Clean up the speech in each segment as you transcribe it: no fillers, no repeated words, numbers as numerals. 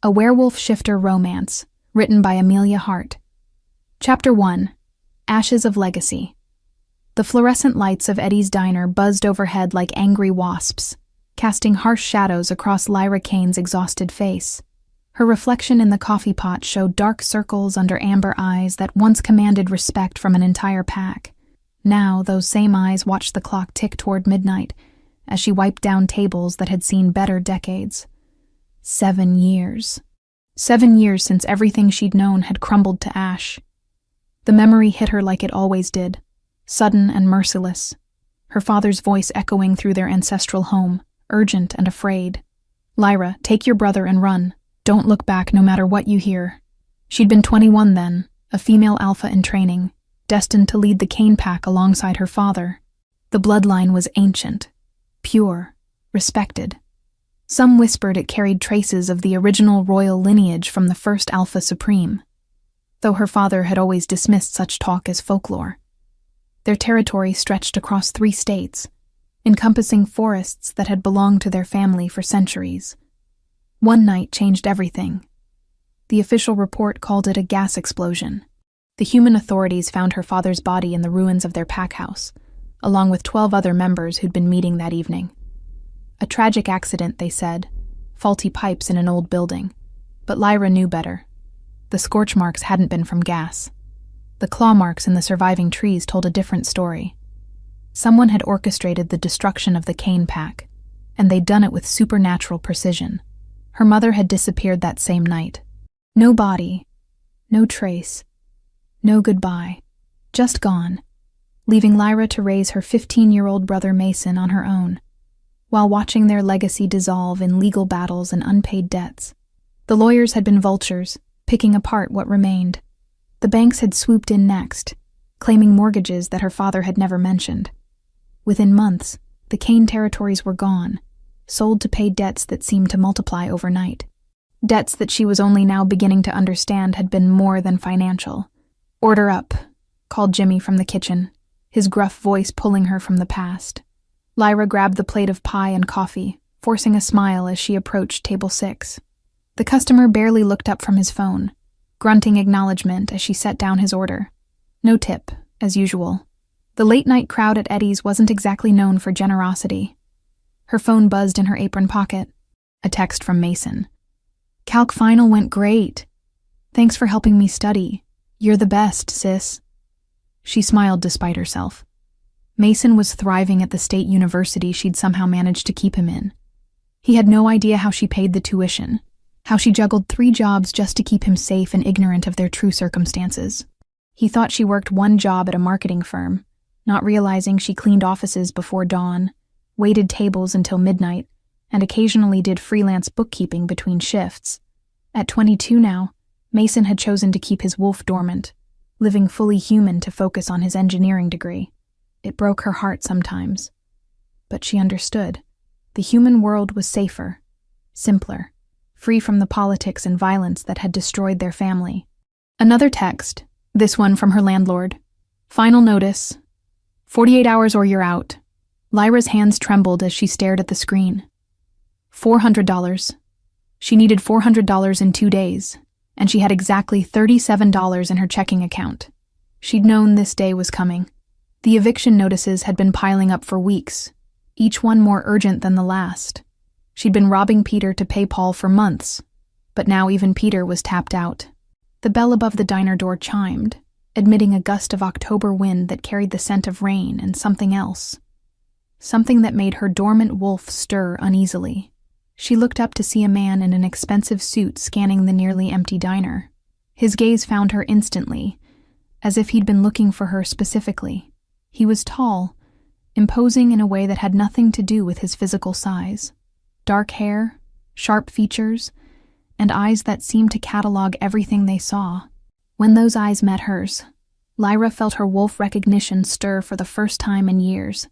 A Werewolf Shifter Romance, written by Amelia Hart. Chapter 1. Ashes of Legacy. The fluorescent lights of Eddie's diner buzzed overhead like angry wasps, casting harsh shadows across Lyra Kane's exhausted face. Her reflection in the coffee pot showed dark circles under amber eyes that once commanded respect from an entire pack. Now, those same eyes watched the clock tick toward midnight as she wiped down tables that had seen better decades. 7 years. 7 years since everything she'd known had crumbled to ash. The memory hit her like it always did, sudden and merciless, her father's voice echoing through their ancestral home, urgent and afraid. "Lyra, take your brother and run. Don't look back no matter what you hear." She'd been 21 then, a female alpha in training, destined to lead the Kane pack alongside her father. The bloodline was ancient, pure, respected. Some whispered it carried traces of the original royal lineage from the first Alpha Supreme, though her father had always dismissed such talk as folklore. Their territory stretched across 3 states, encompassing forests that had belonged to their family for centuries. One night changed everything. The official report called it a gas explosion. The human authorities found her father's body in the ruins of their pack house, along with 12 other members who'd been meeting that evening. A tragic accident, they said, faulty pipes in an old building. But Lyra knew better. The scorch marks hadn't been from gas. The claw marks in the surviving trees told a different story. Someone had orchestrated the destruction of the Kane pack, and they'd done it with supernatural precision. Her mother had disappeared that same night. No body, no trace, no goodbye, just gone, leaving Lyra to raise her 15-year-old brother Mason on her own, while watching their legacy dissolve in legal battles and unpaid debts. The lawyers had been vultures, picking apart what remained. The banks had swooped in next, claiming mortgages that her father had never mentioned. Within months, the Kane territories were gone, sold to pay debts that seemed to multiply overnight. Debts that she was only now beginning to understand had been more than financial. "Order up," called Jimmy from the kitchen, his gruff voice pulling her from the past. Lyra grabbed the plate of pie and coffee, forcing a smile as she approached table 6. The customer barely looked up from his phone, grunting acknowledgement as she set down his order. No tip, as usual. The late-night crowd at Eddie's wasn't exactly known for generosity. Her phone buzzed in her apron pocket. A text from Mason. "Calc final went great. Thanks for helping me study. You're the best, sis." She smiled despite herself. Mason was thriving at the state university she'd somehow managed to keep him in. He had no idea how she paid the tuition, how she juggled 3 jobs just to keep him safe and ignorant of their true circumstances. He thought she worked 1 job at a marketing firm, not realizing she cleaned offices before dawn, waited tables until midnight, and occasionally did freelance bookkeeping between shifts. At 22 now, Mason had chosen to keep his wolf dormant, living fully human to focus on his engineering degree. It broke her heart sometimes. But she understood. The human world was safer, simpler, free from the politics and violence that had destroyed their family. Another text, this one from her landlord. "Final notice. 48 hours or you're out." Lyra's hands trembled as she stared at the screen. $400. She needed $400 in 2 days, and she had exactly $37 in her checking account. She'd known this day was coming. The eviction notices had been piling up for weeks, each one more urgent than the last. She'd been robbing Peter to pay Paul for months, but now even Peter was tapped out. The bell above the diner door chimed, admitting a gust of October wind that carried the scent of rain and something else. Something that made her dormant wolf stir uneasily. She looked up to see a man in an expensive suit scanning the nearly empty diner. His gaze found her instantly, as if he'd been looking for her specifically. He was tall, imposing in a way that had nothing to do with his physical size. Dark hair, sharp features, and eyes that seemed to catalog everything they saw. When those eyes met hers, Lyra felt her wolf recognition stir for the first time in years.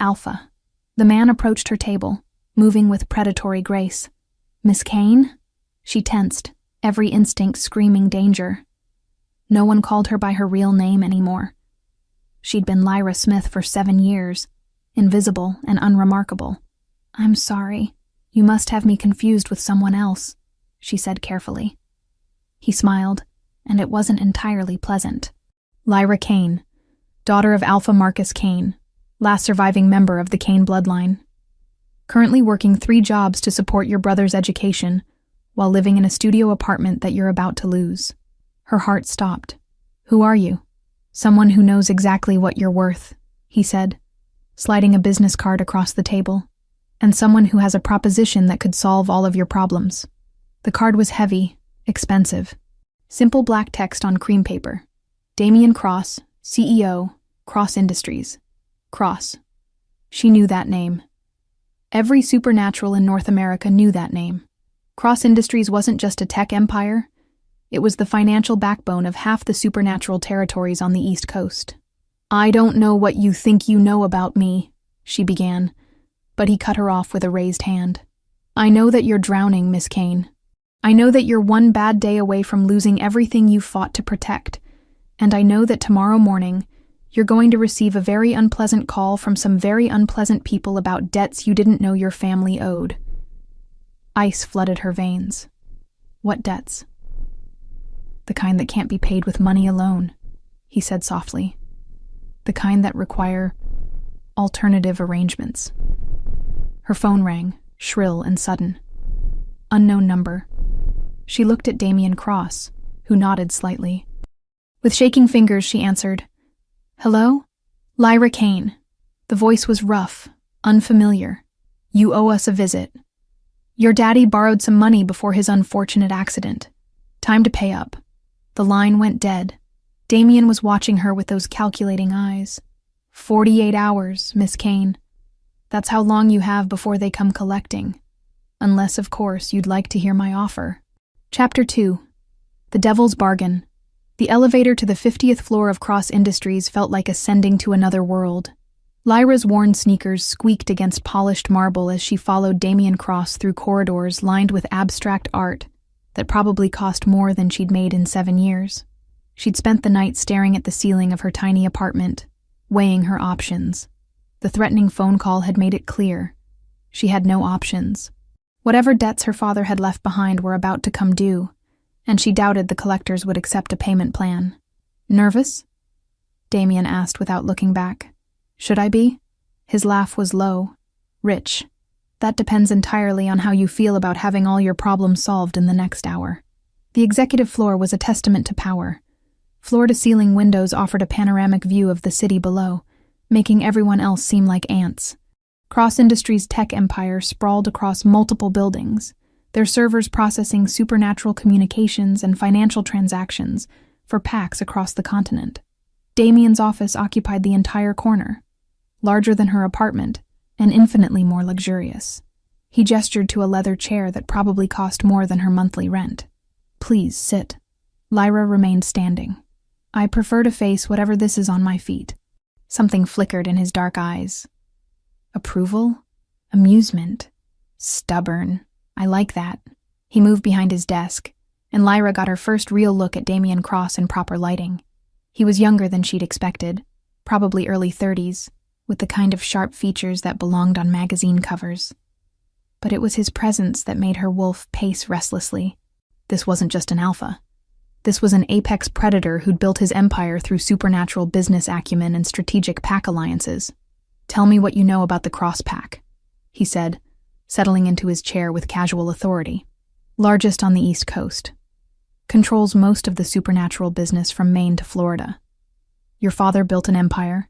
Alpha. The man approached her table, moving with predatory grace. "Miss Kane?" She tensed, every instinct screaming danger. No one called her by her real name anymore. She'd been Lyra Smith for 7 years, invisible and unremarkable. "I'm sorry. You must have me confused with someone else." she said carefully. He smiled, and it wasn't entirely pleasant. Lyra Kane, daughter of Alpha Marcus Kane, last surviving member of the Kane bloodline. Currently working 3 jobs to support your brother's education, while living in a studio apartment that you're about to lose. Her heart stopped. Who are you? Someone who knows exactly what you're worth, he said, sliding a business card across the table. And someone who has a proposition that could solve all of your problems. The card was heavy, expensive. Simple black text on cream paper. Damian Cross, CEO, Cross Industries. Cross. She knew that name. Every supernatural in North America knew that name. Cross Industries wasn't just a tech empire. It was the financial backbone of half the supernatural territories on the East Coast. I don't know what you think you know about me, she began, but he cut her off with a raised hand. I know that you're drowning, Miss Kane. I know that you're one bad day away from losing everything you fought to protect, and I know that tomorrow morning you're going to receive a very unpleasant call from some very unpleasant people about debts you didn't know your family owed. Ice flooded her veins. What debts? The kind that can't be paid with money alone, he said softly. The kind that require alternative arrangements. Her phone rang, shrill and sudden. Unknown number. She looked at Damian Cross, who nodded slightly. With shaking fingers, she answered, Hello? Lyra Kane. The voice was rough, unfamiliar. You owe us a visit. Your daddy borrowed some money before his unfortunate accident. Time to pay up. The line went dead. Damian was watching her with those calculating eyes. 48 hours, Miss Kane. That's how long you have before they come collecting. Unless, of course, you'd like to hear my offer. Chapter 2. The Devil's Bargain. The elevator to the 50th floor of Cross Industries felt like ascending to another world. Lyra's worn sneakers squeaked against polished marble as she followed Damian Cross through corridors lined with abstract art that probably cost more than she'd made in 7 years. She'd spent the night staring at the ceiling of her tiny apartment, weighing her options. The threatening phone call had made it clear. She had no options. Whatever debts her father had left behind were about to come due, and she doubted the collectors would accept a payment plan. Nervous? Damian asked without looking back. Should I be? His laugh was low, rich. That depends entirely on how you feel about having all your problems solved in the next hour. The executive floor was a testament to power. Floor-to-ceiling windows offered a panoramic view of the city below, making everyone else seem like ants. Cross Industries' tech empire sprawled across multiple buildings, their servers processing supernatural communications and financial transactions for PACs across the continent. Damian's office occupied the entire corner, larger than her apartment, and infinitely more luxurious. He gestured to a leather chair that probably cost more than her monthly rent. Please sit. Lyra remained standing. I prefer to face whatever this is on my feet. Something flickered in his dark eyes. Approval? Amusement? Stubborn. I like that. He moved behind his desk, and Lyra got her first real look at Damian Cross in proper lighting. He was younger than she'd expected, probably early 30s, with the kind of sharp features that belonged on magazine covers. But it was his presence that made her wolf pace restlessly. This wasn't just an alpha. This was an apex predator who'd built his empire through supernatural business acumen and strategic pack alliances. Tell me what you know about the Cross Pack, he said, settling into his chair with casual authority. Largest on the East Coast. Controls most of the supernatural business from Maine to Florida. Your father built an empire,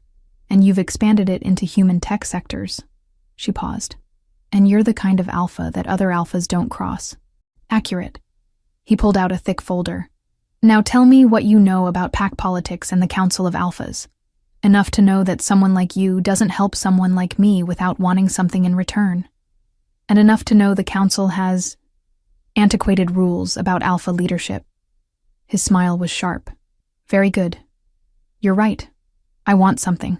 and you've expanded it into human tech sectors. She paused. And you're the kind of alpha that other alphas don't cross. Accurate. He pulled out a thick folder. Now tell me what you know about pack politics and the Council of Alphas. Enough to know that someone like you doesn't help someone like me without wanting something in return. And enough to know the Council has antiquated rules about alpha leadership. His smile was sharp. Very good. You're right. I want something.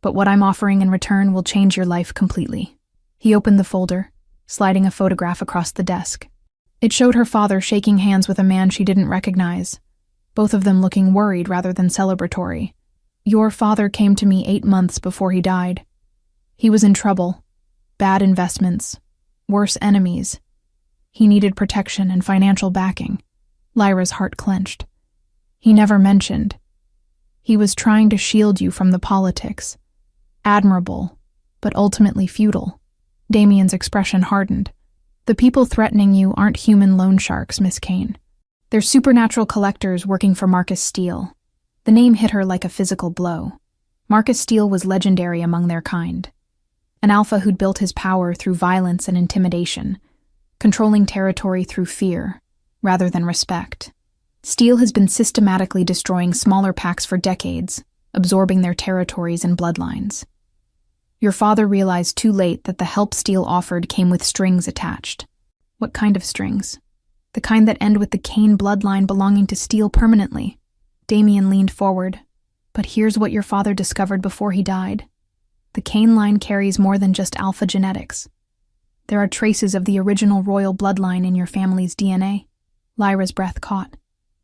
But what I'm offering in return will change your life completely. He opened the folder, sliding a photograph across the desk. It showed her father shaking hands with a man she didn't recognize, both of them looking worried rather than celebratory. Your father came to me 8 months before he died. He was in trouble. Bad investments. Worse enemies. He needed protection and financial backing. Lyra's heart clenched. He never mentioned. He was trying to shield you from the politics. Admirable, but ultimately futile. Damien's expression hardened. The people threatening you aren't human loan sharks, Miss Kane. They're supernatural collectors working for Marcus Steele. The name hit her like a physical blow. Marcus Steele was legendary among their kind. An alpha who'd built his power through violence and intimidation, controlling territory through fear, rather than respect. Steele has been systematically destroying smaller packs for decades, absorbing their territories and bloodlines. Your father realized too late that the help Steele offered came with strings attached. What kind of strings? The kind that end with the Kane bloodline belonging to Steele permanently. Damien leaned forward. But here's what your father discovered before he died. The Kane line carries more than just alpha genetics. There are traces of the original royal bloodline in your family's DNA. Lyra's breath caught.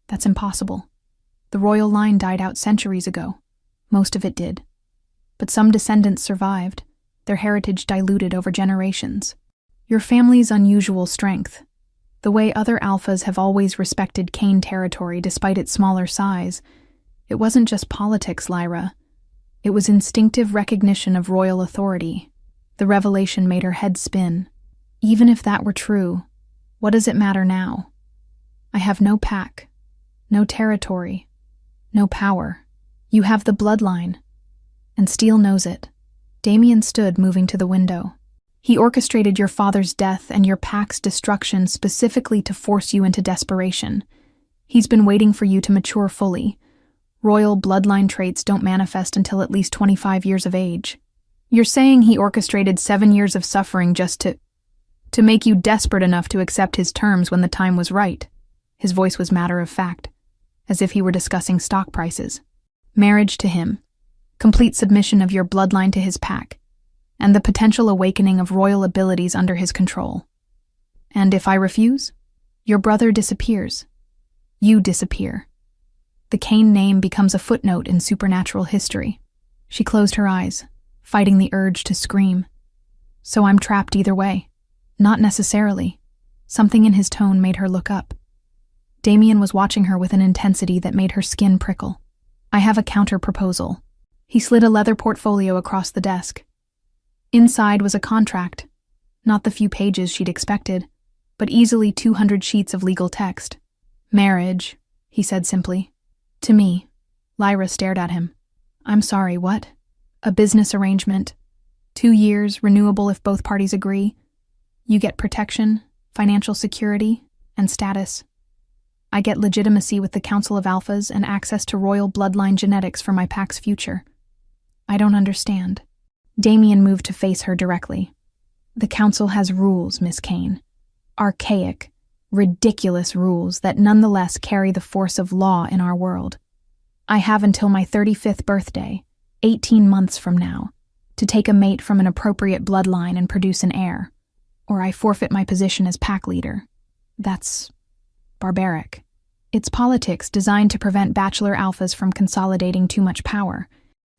That's impossible. The royal line died out centuries ago. Most of it did. But some descendants survived, their heritage diluted over generations. Your family's unusual strength, the way other alphas have always respected Kane territory despite its smaller size, it wasn't just politics, Lyra. It was instinctive recognition of royal authority. The revelation made her head spin. Even if that were true, what does it matter now? I have no pack, no territory, no power. You have the bloodline. And Steele knows it. Damien stood, moving to the window. He orchestrated your father's death and your pack's destruction specifically to force you into desperation. He's been waiting for you to mature fully. Royal bloodline traits don't manifest until at least 25 years of age. You're saying he orchestrated 7 years of suffering just to make you desperate enough to accept his terms when the time was right. His voice was matter of fact, as if he were discussing stock prices. Marriage to him, complete submission of your bloodline to his pack, and the potential awakening of royal abilities under his control. And if I refuse, your brother disappears. You disappear. The Kane name becomes a footnote in supernatural history. She closed her eyes, fighting the urge to scream. So I'm trapped either way. Not necessarily. Something in his tone made her look up. Damien was watching her with an intensity that made her skin prickle. I have a counter-proposal. He slid a leather portfolio across the desk. Inside was a contract. Not the few pages she'd expected, but easily 200 sheets of legal text. Marriage, he said simply. To me. Lyra stared at him. I'm sorry, what? A business arrangement. 2 years, renewable if both parties agree. You get protection, financial security, and status. I get legitimacy with the Council of Alphas and access to royal bloodline genetics for my pack's future. I don't understand. Damien moved to face her directly. The Council has rules, Miss Kane. Archaic, ridiculous rules that nonetheless carry the force of law in our world. I have until my 35th birthday, 18 months from now, to take a mate from an appropriate bloodline and produce an heir, or I forfeit my position as pack leader. That's barbaric. It's politics designed to prevent bachelor alphas from consolidating too much power,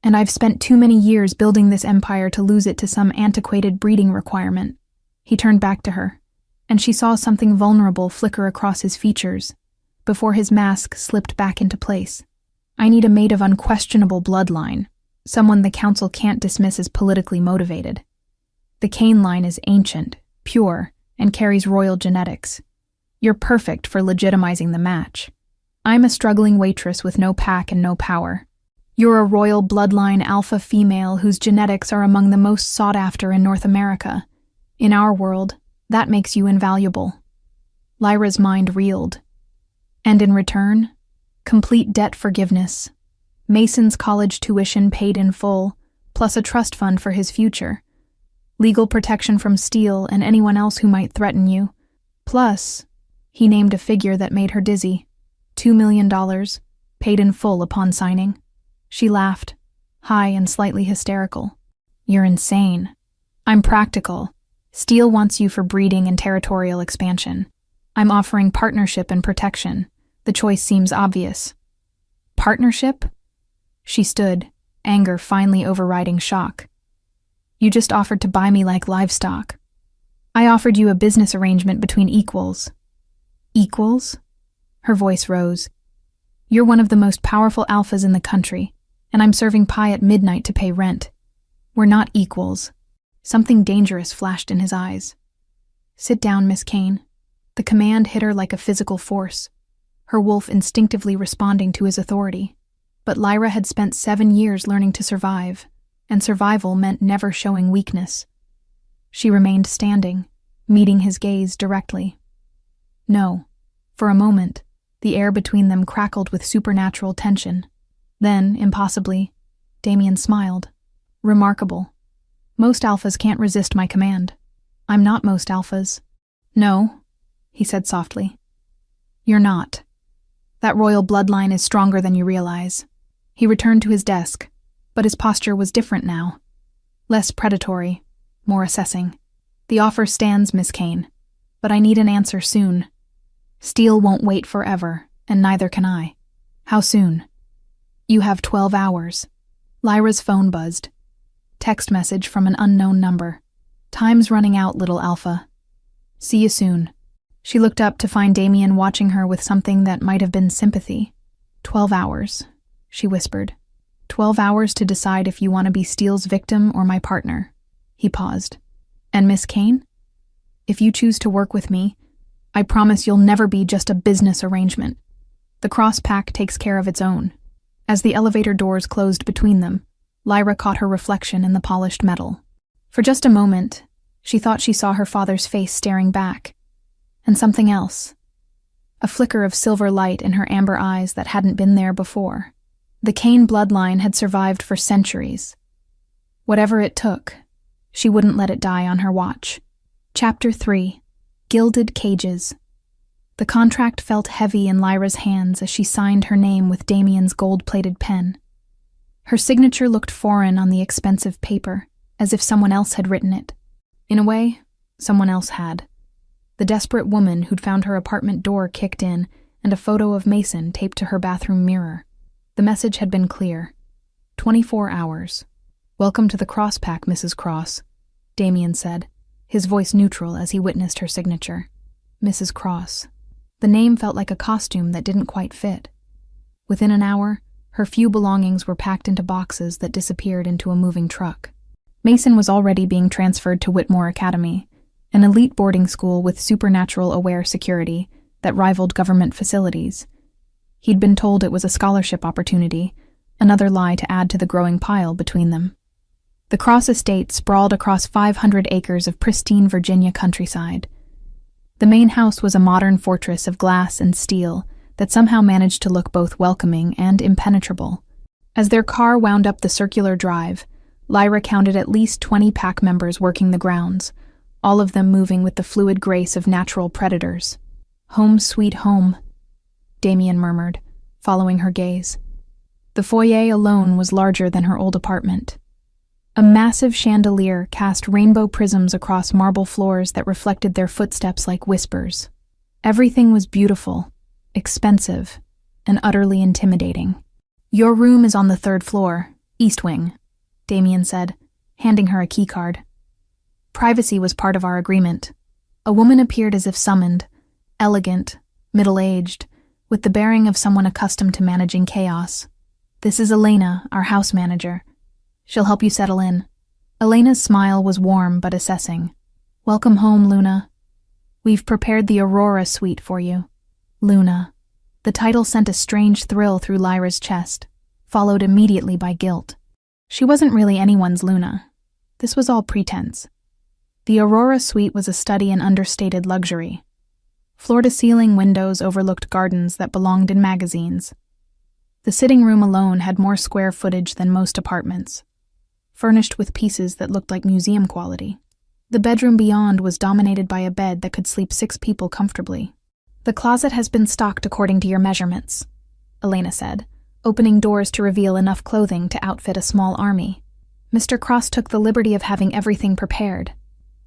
and I've spent too many years building this empire to lose it to some antiquated breeding requirement. He turned back to her, and she saw something vulnerable flicker across his features before his mask slipped back into place. I need a mate of unquestionable bloodline, someone the Council can't dismiss as politically motivated. The Kane line is ancient, pure, and carries royal genetics. You're perfect for legitimizing the match. I'm a struggling waitress with no pack and no power. You're a royal bloodline alpha female whose genetics are among the most sought after in North America. In our world, that makes you invaluable. Lyra's mind reeled. And in return, complete debt forgiveness, Mason's college tuition paid in full, plus a trust fund for his future, legal protection from Steele and anyone else who might threaten you, plus, he named a figure that made her dizzy, $2 million, paid in full upon signing. She laughed, high and slightly hysterical. You're insane. I'm practical. Steele wants you for breeding and territorial expansion. I'm offering partnership and protection. The choice seems obvious. Partnership? She stood, anger finally overriding shock. You just offered to buy me like livestock. I offered you a business arrangement between equals. Equals? Her voice rose. You're one of the most powerful alphas in the country, and I'm serving pie at midnight to pay rent. We're not equals. Something dangerous flashed in his eyes. Sit down, Miss Kane. The command hit her like a physical force, her wolf instinctively responding to his authority. But Lyra had spent 7 years learning to survive, and survival meant never showing weakness. She remained standing, meeting his gaze directly. No. For a moment, the air between them crackled with supernatural tension. Then, impossibly, Damien smiled. Remarkable. Most alphas can't resist my command. I'm not most alphas. No, he said softly. You're not. That royal bloodline is stronger than you realize. He returned to his desk, but his posture was different now. Less predatory, more assessing. The offer stands, Miss Kane, but I need an answer soon. Steel won't wait forever, and neither can I. How soon? You have 12 hours. Lyra's phone buzzed. Text message from an unknown number. Time's running out, little alpha. See you soon. She looked up to find Damien watching her with something that might have been sympathy. 12 hours, she whispered. 12 hours to decide if you want to be Steele's victim or my partner. He paused. And Miss Kane? If you choose to work with me, I promise you'll never be just a business arrangement. The cross pack takes care of its own. As the elevator doors closed between them, Lyra caught her reflection in the polished metal. For just a moment, she thought she saw her father's face staring back. And something else. A flicker of silver light in her amber eyes that hadn't been there before. The Kane bloodline had survived for centuries. Whatever it took, she wouldn't let it die on her watch. Chapter 3. Gilded Cages. The contract felt heavy in Lyra's hands as she signed her name with Damien's gold-plated pen. Her signature looked foreign on the expensive paper, as if someone else had written it. In a way, someone else had. The desperate woman who'd found her apartment door kicked in and a photo of Mason taped to her bathroom mirror. The message had been clear. 24 hours. Welcome to the Cross Pack, Mrs. Cross, Damien said, his voice neutral as he witnessed her signature. Mrs. Cross. The name felt like a costume that didn't quite fit. Within an hour, her few belongings were packed into boxes that disappeared into a moving truck. Mason was already being transferred to Whitmore Academy, an elite boarding school with supernatural-aware security that rivaled government facilities. He'd been told it was a scholarship opportunity, another lie to add to the growing pile between them. The Cross estate sprawled across 500 acres of pristine Virginia countryside. The main house was a modern fortress of glass and steel that somehow managed to look both welcoming and impenetrable. As their car wound up the circular drive, Lyra counted at least 20 pack members working the grounds, all of them moving with the fluid grace of natural predators. Home sweet home, Damien murmured, following her gaze. The foyer alone was larger than her old apartment. A massive chandelier cast rainbow prisms across marble floors that reflected their footsteps like whispers. Everything was beautiful, expensive, and utterly intimidating. Your room is on the 3rd floor, East Wing, Damien said, handing her a keycard. Privacy was part of our agreement. A woman appeared as if summoned, elegant, middle-aged, with the bearing of someone accustomed to managing chaos. This is Elena, our house manager. She'll help you settle in. Elena's smile was warm but assessing. Welcome home, Luna. We've prepared the Aurora suite for you. Luna. The title sent a strange thrill through Lyra's chest, followed immediately by guilt. She wasn't really anyone's Luna. This was all pretense. The Aurora suite was a study in understated luxury. Floor-to-ceiling windows overlooked gardens that belonged in magazines. The sitting room alone had more square footage than most apartments, furnished with pieces that looked like museum quality. The bedroom beyond was dominated by a bed that could sleep 6 people comfortably. The closet has been stocked according to your measurements, Elena said, opening doors to reveal enough clothing to outfit a small army. Mr. Cross took the liberty of having everything prepared.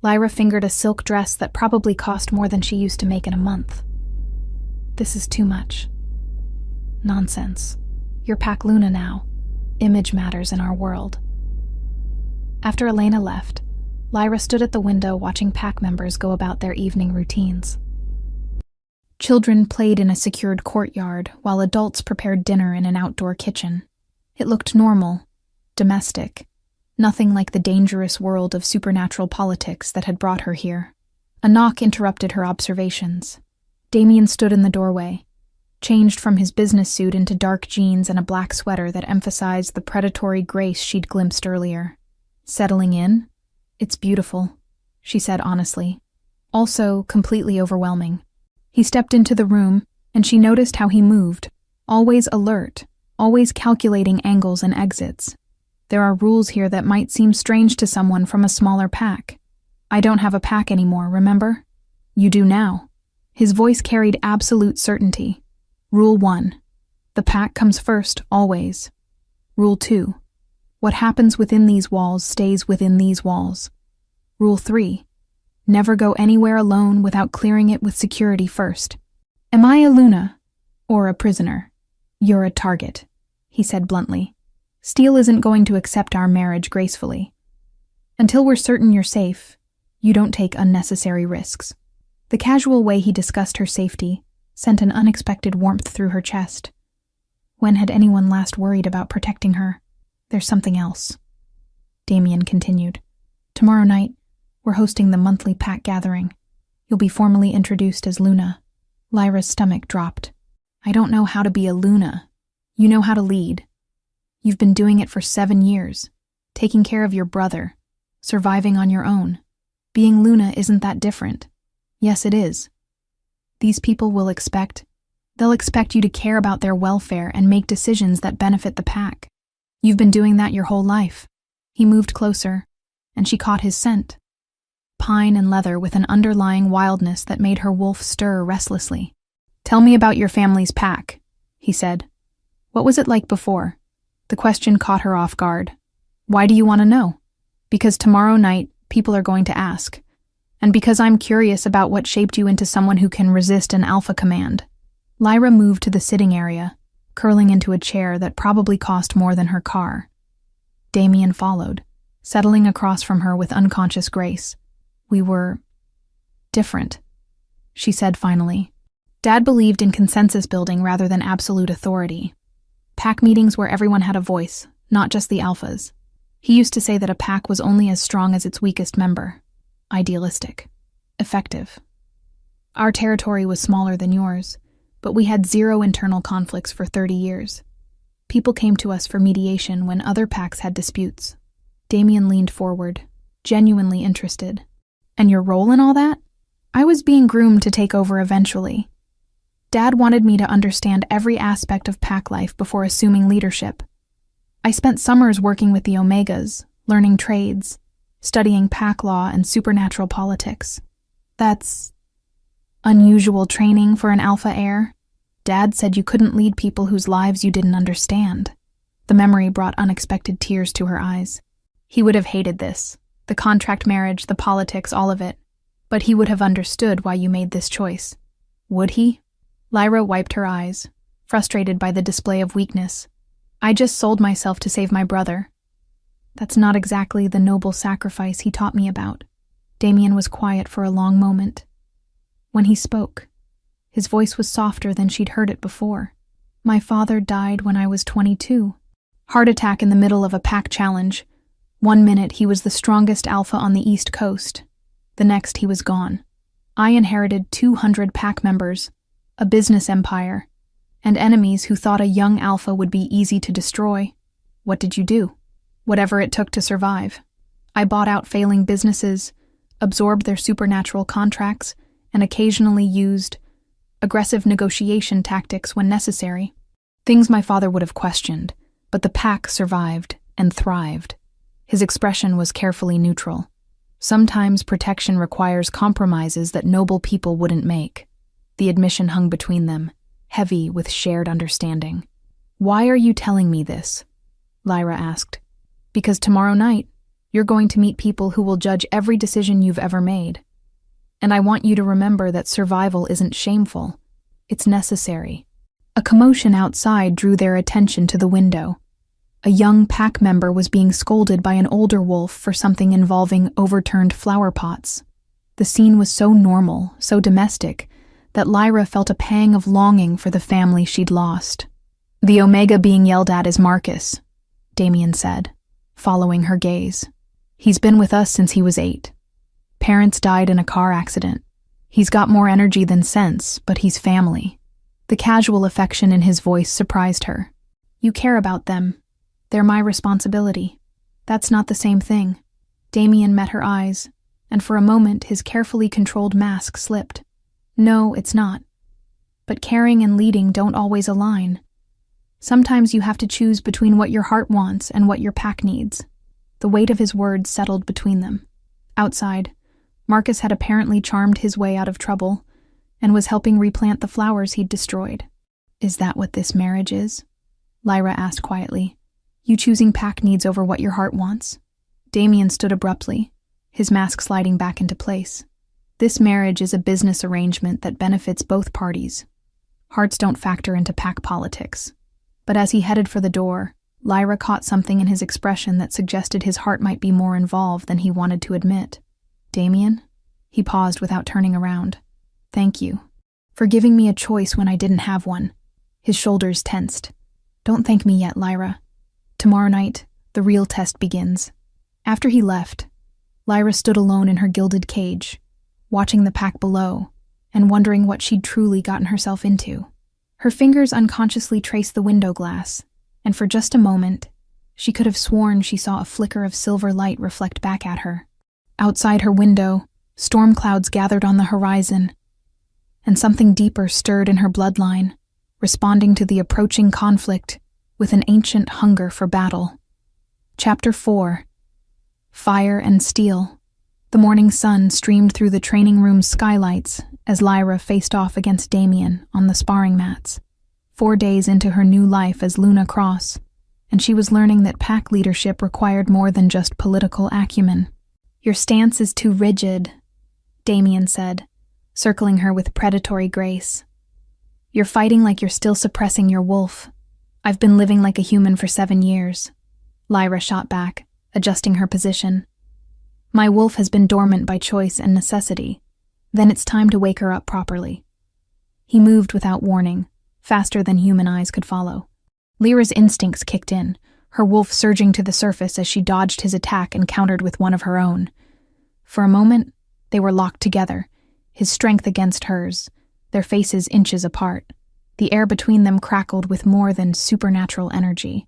Lyra fingered a silk dress that probably cost more than she used to make in a month. This is too much. Nonsense. You're Pack Luna now. Image matters in our world. After Elena left, Lyra stood at the window watching pack members go about their evening routines. Children played in a secured courtyard while adults prepared dinner in an outdoor kitchen. It looked normal, domestic, nothing like the dangerous world of supernatural politics that had brought her here. A knock interrupted her observations. Damien stood in the doorway, changed from his business suit into dark jeans and a black sweater that emphasized the predatory grace she'd glimpsed earlier. "Settling in? It's beautiful," she said honestly. Also completely overwhelming. He stepped into the room, and she noticed how he moved, always alert, always calculating angles and exits. There are rules here that might seem strange to someone from a smaller pack. "I don't have a pack anymore, remember? You do now." His voice carried absolute certainty. Rule 1. The pack comes first, always. Rule 2. What happens within these walls stays within these walls. Rule 3. Never go anywhere alone without clearing it with security first. "Am I a Luna? Or a prisoner?" "You're a target," he said bluntly. "Steel isn't going to accept our marriage gracefully. Until we're certain you're safe, you don't take unnecessary risks." The casual way he discussed her safety sent an unexpected warmth through her chest. When had anyone last worried about protecting her? "There's something else," Damien continued. "Tomorrow night, we're hosting the monthly pack gathering. You'll be formally introduced as Luna." Lyra's stomach dropped. "I don't know how to be a Luna. You know how to lead. You've been doing it for 7 years, taking care of your brother, surviving on your own. Being Luna isn't that different." "Yes, it is. These people they'll expect you to care about their welfare and make decisions that benefit the pack. You've been doing that your whole life." He moved closer, and she caught his scent. Pine and leather with an underlying wildness that made her wolf stir restlessly. "Tell me about your family's pack," he said. "What was it like before?" The question caught her off guard. "Why do you want to know?" "Because tomorrow night, people are going to ask. And because I'm curious about what shaped you into someone who can resist an alpha command." Lyra moved to the sitting area, curling into a chair that probably cost more than her car. Damien followed, settling across from her with unconscious grace. "We were different," she said finally. Dad believed in consensus building rather than absolute authority. Pack meetings where everyone had a voice, not just the alphas. He used to say that a pack was only as strong as its weakest member. Idealistic. Effective. Our territory was smaller than yours, but we had 0 internal conflicts for 30 years. People came to us for mediation when other packs had disputes. Damien leaned forward, genuinely interested. "And your role in all that?" "I was being groomed to take over eventually. Dad wanted me to understand every aspect of pack life before assuming leadership. I spent summers working with the Omegas, learning trades, studying pack law and supernatural politics. That's unusual training for an alpha heir. Dad said you couldn't lead people whose lives you didn't understand." The memory brought unexpected tears to her eyes. He would have hated this. The contract marriage, the politics, all of it. But he would have understood why you made this choice. Would he? Lyra wiped her eyes, frustrated by the display of weakness. "I just sold myself to save my brother. That's not exactly the noble sacrifice he taught me about." Damien was quiet for a long moment. When he spoke, his voice was softer than she'd heard it before. "My father died when I was 22. Heart attack in the middle of a pack challenge. One minute he was the strongest alpha on the East Coast. The next he was gone. I inherited 200 pack members, a business empire, and enemies who thought a young alpha would be easy to destroy. What did you do? Whatever it took to survive. I bought out failing businesses, absorbed their supernatural contracts, and occasionally used aggressive negotiation tactics when necessary. Things my father would have questioned, but the pack survived and thrived." His expression was carefully neutral. "Sometimes protection requires compromises that noble people wouldn't make." The admission hung between them, heavy with shared understanding. "Why are you telling me this?" Lyra asked. "Because tomorrow night, you're going to meet people who will judge every decision you've ever made. And I want you to remember that survival isn't shameful. It's necessary." A commotion outside drew their attention to the window. A young pack member was being scolded by an older wolf for something involving overturned flower pots. The scene was so normal, so domestic, that Lyra felt a pang of longing for the family she'd lost. "The Omega being yelled at is Marcus," Damien said, following her gaze. "He's been with us since he was 8. Parents died in a car accident. He's got more energy than sense, but he's family." The casual affection in his voice surprised her. "You care about them. They're my responsibility." "That's not the same thing." Damien met her eyes, and for a moment his carefully controlled mask slipped. "No, it's not. But caring and leading don't always align. Sometimes you have to choose between what your heart wants and what your pack needs." The weight of his words settled between them. Outside, Marcus had apparently charmed his way out of trouble and was helping replant the flowers he'd destroyed. "Is that what this marriage is?" Lyra asked quietly. "You choosing pack needs over what your heart wants?" Damien stood abruptly, his mask sliding back into place. "This marriage is a business arrangement that benefits both parties. Hearts don't factor into pack politics." But as he headed for the door, Lyra caught something in his expression that suggested his heart might be more involved than he wanted to admit. "Damien?" He paused without turning around. "Thank you. For giving me a choice when I didn't have one." His shoulders tensed. "Don't thank me yet, Lyra. Tomorrow night, the real test begins." After he left, Lyra stood alone in her gilded cage, watching the pack below and wondering what she'd truly gotten herself into. Her fingers unconsciously traced the window glass, and for just a moment, she could have sworn she saw a flicker of silver light reflect back at her. Outside her window, storm clouds gathered on the horizon, and something deeper stirred in her bloodline, responding to the approaching conflict with an ancient hunger for battle. Chapter 4. Fire and Steel. The morning sun streamed through the training room's skylights as Lyra faced off against Damien on the sparring mats. 4 days into her new life as Luna Cross, and she was learning that pack leadership required more than just political acumen. "Your stance is too rigid," Damien said, circling her with predatory grace. "You're fighting like you're still suppressing your wolf. I've been living like a human for 7 years." Lyra shot back, adjusting her position. "My wolf has been dormant by choice and necessity. Then it's time to wake her up properly." He moved without warning, faster than human eyes could follow. Lyra's instincts kicked in, her wolf surging to the surface as she dodged his attack and countered with one of her own. For a moment, they were locked together, his strength against hers, their faces inches apart. The air between them crackled with more than supernatural energy.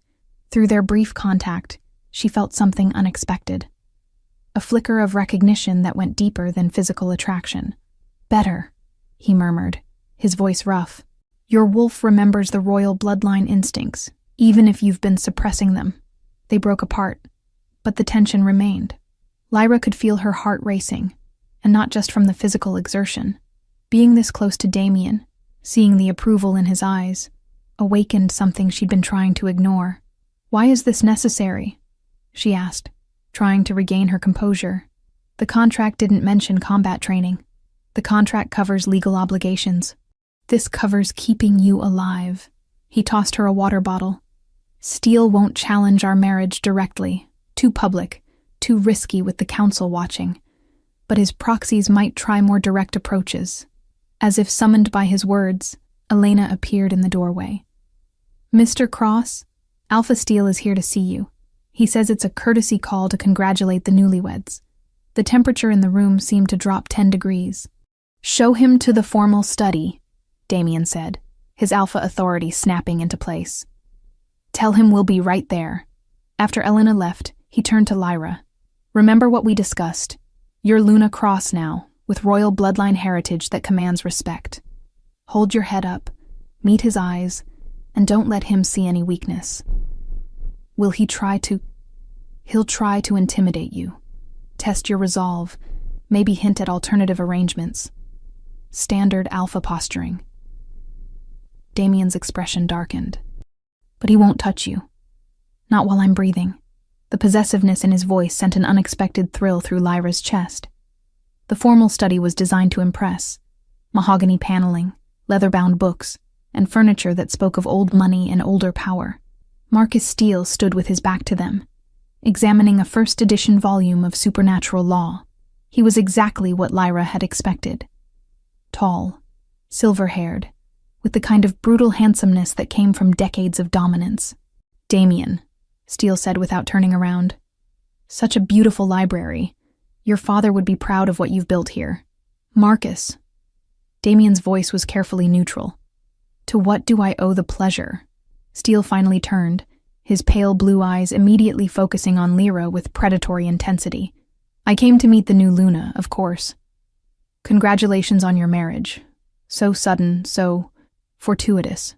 Through their brief contact, she felt something unexpected. A flicker of recognition that went deeper than physical attraction. "Better," he murmured, his voice rough. "Your wolf remembers the royal bloodline instincts, even if you've been suppressing them." They broke apart, but the tension remained. Lyra could feel her heart racing, and not just from the physical exertion. Being this close to Damien, seeing the approval in his eyes, awakened something she'd been trying to ignore. "Why is this necessary?" she asked, trying to regain her composure. "The contract didn't mention combat training. The contract covers legal obligations. This covers keeping you alive." He tossed her a water bottle. "Steel won't challenge our marriage directly. Too public, too risky with the council watching. But his proxies might try more direct approaches." As if summoned by his words, Elena appeared in the doorway. "Mr. Cross, Alpha Steel is here to see you. He says it's a courtesy call to congratulate the newlyweds." The temperature in the room seemed to drop 10 degrees. "Show him to the formal study," Damien said, his alpha authority snapping into place. "Tell him we'll be right there." After Elena left, he turned to Lyra. "Remember what we discussed. You're Luna Cross now, with royal bloodline heritage that commands respect. Hold your head up, meet his eyes, and don't let him see any weakness. Will he try to? He'll try to intimidate you. Test your resolve, maybe hint at alternative arrangements. Standard alpha posturing." Damien's expression darkened. "But he won't touch you. Not while I'm breathing." The possessiveness in his voice sent an unexpected thrill through Lyra's chest. The formal study was designed to impress. Mahogany paneling, leather-bound books, and furniture that spoke of old money and older power. Marcus Steele stood with his back to them, examining a first-edition volume of supernatural law. He was exactly what Lyra had expected. Tall, silver-haired, with the kind of brutal handsomeness that came from decades of dominance. "Damien," Steele said without turning around. "Such a beautiful library. Your father would be proud of what you've built here." "Marcus." Damien's voice was carefully neutral. "To what do I owe the pleasure?" Steele finally turned, his pale blue eyes immediately focusing on Lyra with predatory intensity. "I came to meet the new Luna, of course. Congratulations on your marriage. So sudden, so fortuitous."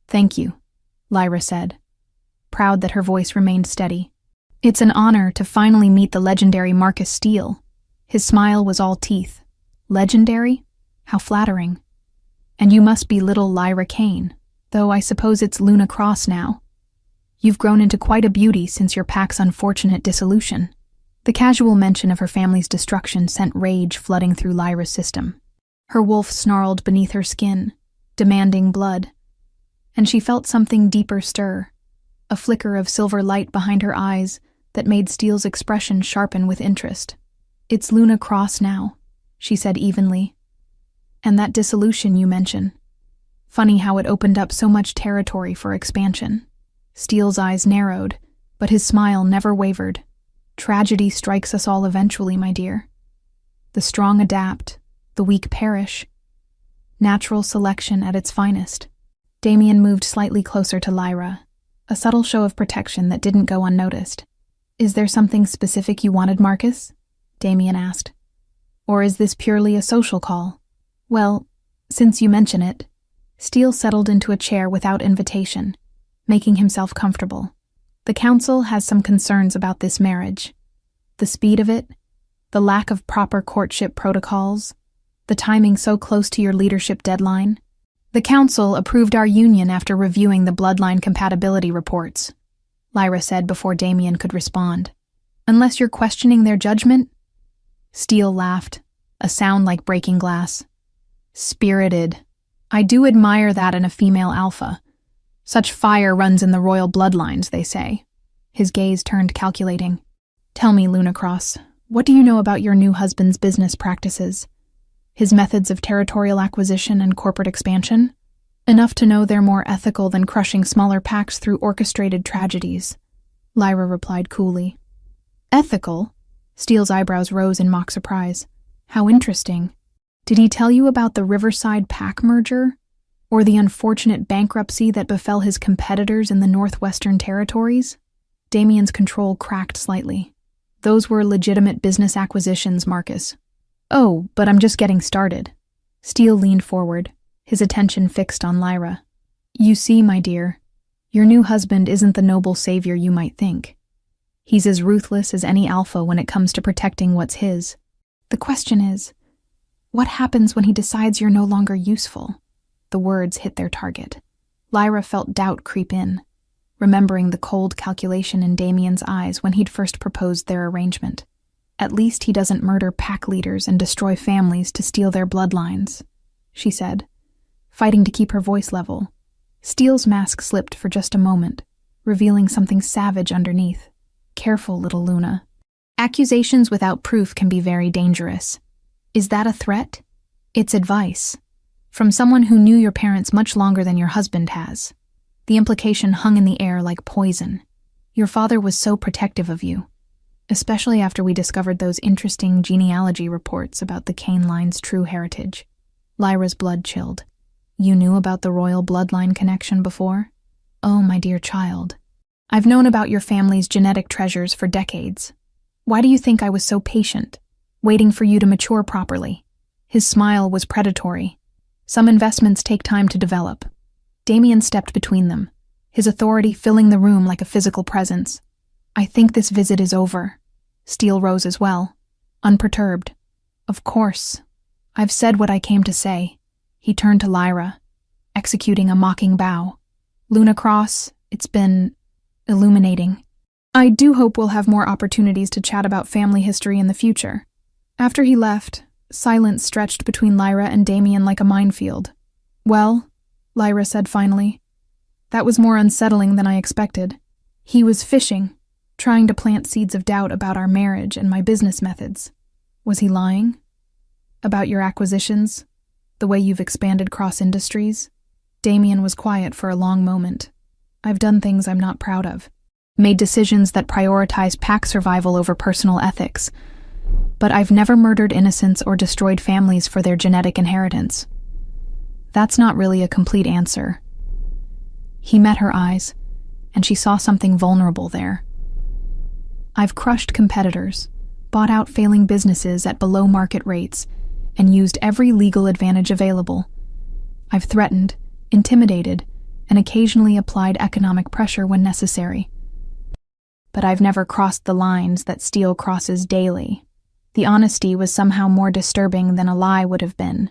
"Thank you," Lyra said, proud that her voice remained steady. "It's an honor to finally meet the legendary Marcus Steele." His smile was all teeth. "Legendary? How flattering. And you must be little Lyra Kane, though I suppose it's Luna Cross now. You've grown into quite a beauty since your pack's unfortunate dissolution." The casual mention of her family's destruction sent rage flooding through Lyra's system. Her wolf snarled beneath her skin, demanding blood, and she felt something deeper stir, a flicker of silver light behind her eyes that made Steele's expression sharpen with interest. "It's Luna Cross now," she said evenly. "And that dissolution you mention. Funny how it opened up so much territory for expansion." Steele's eyes narrowed, but his smile never wavered. "Tragedy strikes us all eventually, my dear. The strong adapt, the weak perish. Natural selection at its finest." Damien moved slightly closer to Lyra, a subtle show of protection that didn't go unnoticed. "Is there something specific you wanted, Marcus?" Damien asked. "Or is this purely a social call?" "Well, since you mention it." Steele settled into a chair without invitation, making himself comfortable. "The council has some concerns about this marriage. The speed of it, the lack of proper courtship protocols, the timing so close to your leadership deadline. The council approved our union after reviewing the bloodline compatibility reports," Lyra said before Damien could respond. "Unless you're questioning their judgment?" Steele laughed, a sound like breaking glass. "Spirited. I do admire that in a female alpha. Such fire runs in the royal bloodlines, they say." His gaze turned calculating. "Tell me, Luna Cross, what do you know about your new husband's business practices? His methods of territorial acquisition and corporate expansion? Enough to know they're more ethical than crushing smaller packs through orchestrated tragedies," Lyra replied coolly. "Ethical?" Steele's eyebrows rose in mock surprise. "How interesting. Did he tell you about the Riverside pack merger? Or the unfortunate bankruptcy that befell his competitors in the Northwestern Territories?" Damien's control cracked slightly. "Those were legitimate business acquisitions, Marcus." "Oh, but I'm just getting started." Steele leaned forward, his attention fixed on Lyra. "You see, my dear, your new husband isn't the noble savior you might think. He's as ruthless as any alpha when it comes to protecting what's his. The question is, what happens when he decides you're no longer useful?" The words hit their target. Lyra felt doubt creep in, remembering the cold calculation in Damien's eyes when he'd first proposed their arrangement. "At least he doesn't murder pack leaders and destroy families to steal their bloodlines," she said, fighting to keep her voice level. Steele's mask slipped for just a moment, revealing something savage underneath. "Careful, little Luna. Accusations without proof can be very dangerous. Is that a threat? It's advice. From someone who knew your parents much longer than your husband has." The implication hung in the air like poison. "Your father was so protective of you, especially after we discovered those interesting genealogy reports about the Kane line's true heritage." Lyra's blood chilled. "You knew about the royal bloodline connection before?" "Oh, my dear child. I've known about your family's genetic treasures for decades. Why do you think I was so patient, waiting for you to mature properly?" His smile was predatory. "Some investments take time to develop." Damien stepped between them, his authority filling the room like a physical presence. "I think this visit is over." Steele rose as well, unperturbed. "Of course. I've said what I came to say." He turned to Lyra, executing a mocking bow. "Luna Cross, it's been illuminating. I do hope we'll have more opportunities to chat about family history in the future." After he left, silence stretched between Lyra and Damien like a minefield. "Well," Lyra said finally, That was more unsettling than I expected. He was fishing, trying to plant seeds of doubt about our marriage and my business methods. Was he lying? About your acquisitions? The way you've expanded cross-industries? Damien was quiet for a long moment. I've done things I'm not proud of. Made decisions that prioritized pack survival over personal ethics. But I've never murdered innocents or destroyed families for their genetic inheritance. That's not really a complete answer. He met her eyes, and she saw something vulnerable there. I've crushed competitors, bought out failing businesses at below market rates, and used every legal advantage available. I've threatened, intimidated, and occasionally applied economic pressure when necessary. But I've never crossed the lines that Steele crosses daily. The honesty was somehow more disturbing than a lie would have been,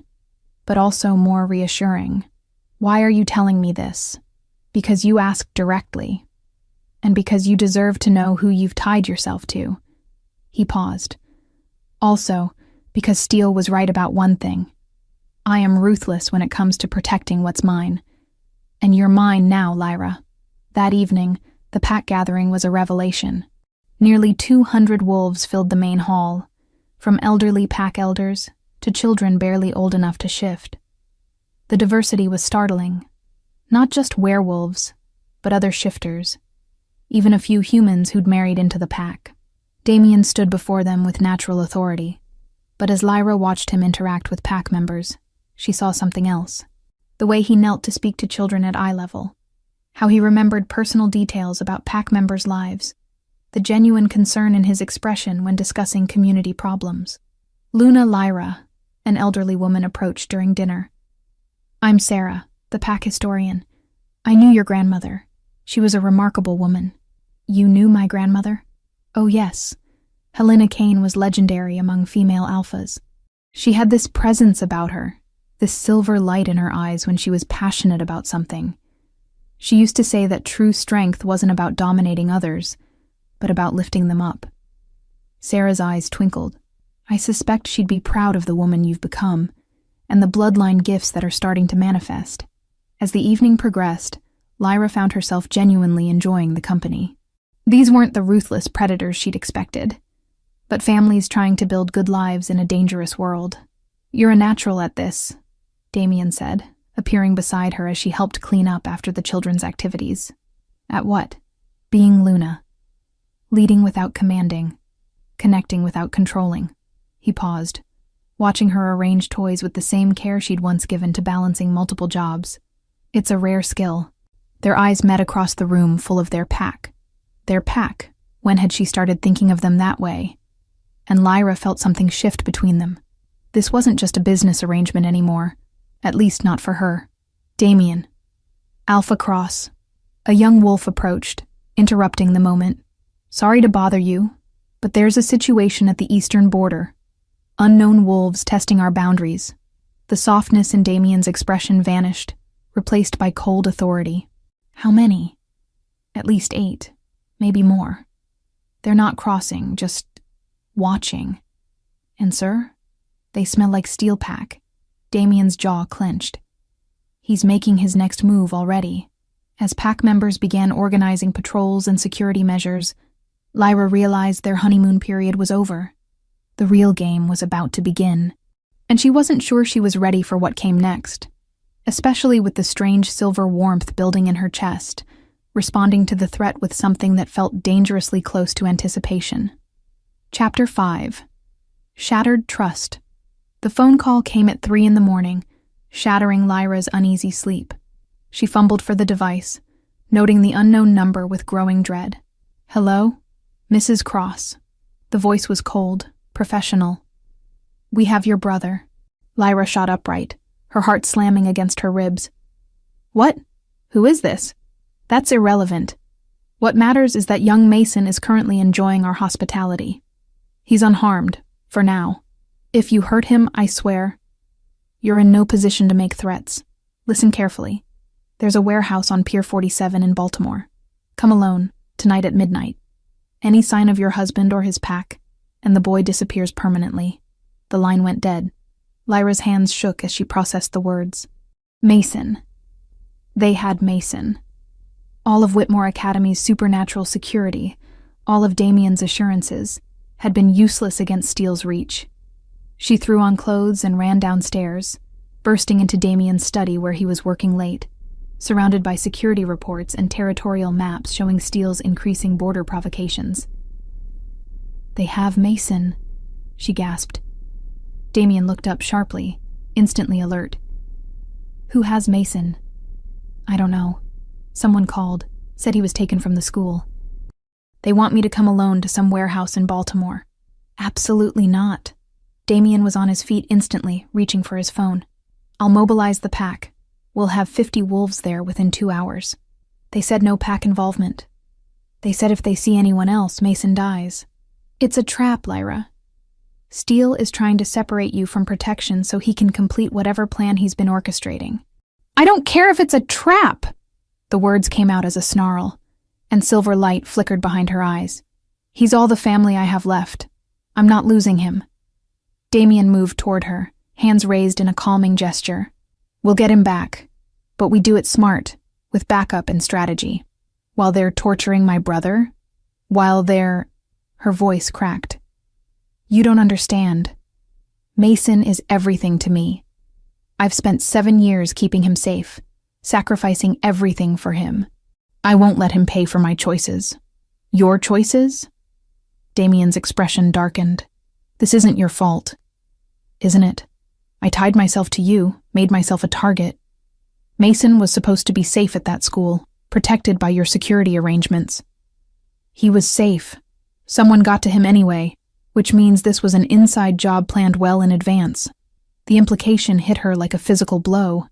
but also more reassuring. Why are you telling me this? Because you asked directly, and because you deserve to know who you've tied yourself to. He paused. Also, because Steele was right about one thing. I am ruthless when it comes to protecting what's mine. And you're mine now, Lyra. That evening, the pack gathering was a revelation. Nearly 200 wolves filled the main hall, from elderly pack elders to children barely old enough to shift. The diversity was startling. Not just werewolves, but other shifters. Even a few humans who'd married into the pack. Damien stood before them with natural authority. But as Lyra watched him interact with pack members, she saw something else. The way he knelt to speak to children at eye level. How he remembered personal details about pack members' lives. The genuine concern in his expression when discussing community problems. Lyra, an elderly woman, approached during dinner. I'm Sarah, the pack historian. I knew your grandmother. She was a remarkable woman. You knew my grandmother? Oh yes. Helena Kane was legendary among female alphas. She had this presence about her, this silver light in her eyes when she was passionate about something. She used to say that true strength wasn't about dominating others, but about lifting them up. Sarah's eyes twinkled. I suspect she'd be proud of the woman you've become, and the bloodline gifts that are starting to manifest. As the evening progressed, Lyra found herself genuinely enjoying the company. These weren't the ruthless predators she'd expected, but families trying to build good lives in a dangerous world. You're a natural at this, Damien said, appearing beside her as she helped clean up after the children's activities. At what? Being Luna. Leading without commanding. Connecting without controlling. He paused, watching her arrange toys with the same care she'd once given to balancing multiple jobs. It's a rare skill. Their eyes met across the room, full of their pack. Their pack. When had she started thinking of them that way? And Lyra felt something shift between them. This wasn't just a business arrangement anymore. At least not for her. Damien. Alpha Cross. A young wolf approached, interrupting the moment. Sorry to bother you, but there's a situation at the eastern border. Unknown wolves testing our boundaries. The softness in Damien's expression vanished, replaced by cold authority. How many? At least 8, maybe more. They're not crossing, just watching. And sir, they smell like steel pack. Damien's jaw clenched. He's making his next move already. As pack members began organizing patrols and security measures, Lyra realized their honeymoon period was over. The real game was about to begin, and she wasn't sure she was ready for what came next, especially with the strange silver warmth building in her chest, responding to the threat with something that felt dangerously close to anticipation. Chapter 5. Shattered Trust. The phone call came at 3 a.m, shattering Lyra's uneasy sleep. She fumbled for the device, noting the unknown number with growing dread. Hello? Mrs. Cross. The voice was cold, professional. We have your brother. Lyra shot upright, her heart slamming against her ribs. What? Who is this? That's irrelevant. What matters is that young Mason is currently enjoying our hospitality. He's unharmed, for now. If you hurt him, I swear. You're in no position to make threats. Listen carefully. There's a warehouse on Pier 47 in Baltimore. Come alone, tonight at midnight. Any sign of your husband or his pack, and the boy disappears permanently. The line went dead. Lyra's hands shook as she processed the words. Mason. They had Mason. All of Whitmore Academy's supernatural security, all of Damien's assurances, had been useless against Steele's reach. She threw on clothes and ran downstairs, bursting into Damien's study where he was working late, surrounded by security reports and territorial maps showing Steele's increasing border provocations. "They have Mason," she gasped. Damien looked up sharply, instantly alert. "Who has Mason?" "I don't know. Someone called, said he was taken from the school. They want me to come alone to some warehouse in Baltimore." "Absolutely not." Damien was on his feet instantly, reaching for his phone. "I'll mobilize the pack. We'll have 50 wolves there within 2 hours. They said no pack involvement. They said if they see anyone else, Mason dies." "It's a trap, Lyra. Steele is trying to separate you from protection so he can complete whatever plan he's been orchestrating." "I don't care if it's a trap!" The words came out as a snarl, and silver light flickered behind her eyes. "He's all the family I have left. I'm not losing him." Damien moved toward her, hands raised in a calming gesture. "We'll get him back, but we do it smart, with backup and strategy. While they're torturing my brother? While they're—" Her voice cracked. "You don't understand. Mason is everything to me. I've spent 7 years keeping him safe, sacrificing everything for him. I won't let him pay for my choices." "Your choices?" Damien's expression darkened. "This isn't your fault, isn't it? I tied myself to you, made myself a target. Mason was supposed to be safe at that school, protected by your security arrangements. He was safe. Someone got to him anyway, which means this was an inside job planned well in advance." The implication hit her like a physical blow.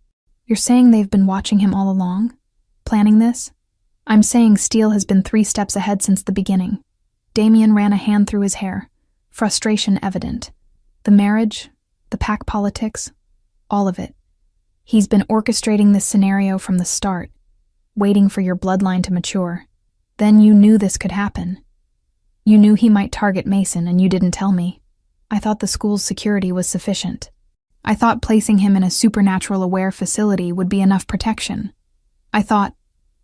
"You're saying they've been watching him all along? Planning this?" "I'm saying Steele has been 3 steps ahead since the beginning." Damien ran a hand through his hair, frustration evident. "The marriage, the pack politics, all of it. He's been orchestrating this scenario from the start, waiting for your bloodline to mature. Then you knew this could happen. You knew he might target Mason and you didn't tell me. I thought the school's security was sufficient. I thought placing him in a supernatural aware facility would be enough protection. I thought—"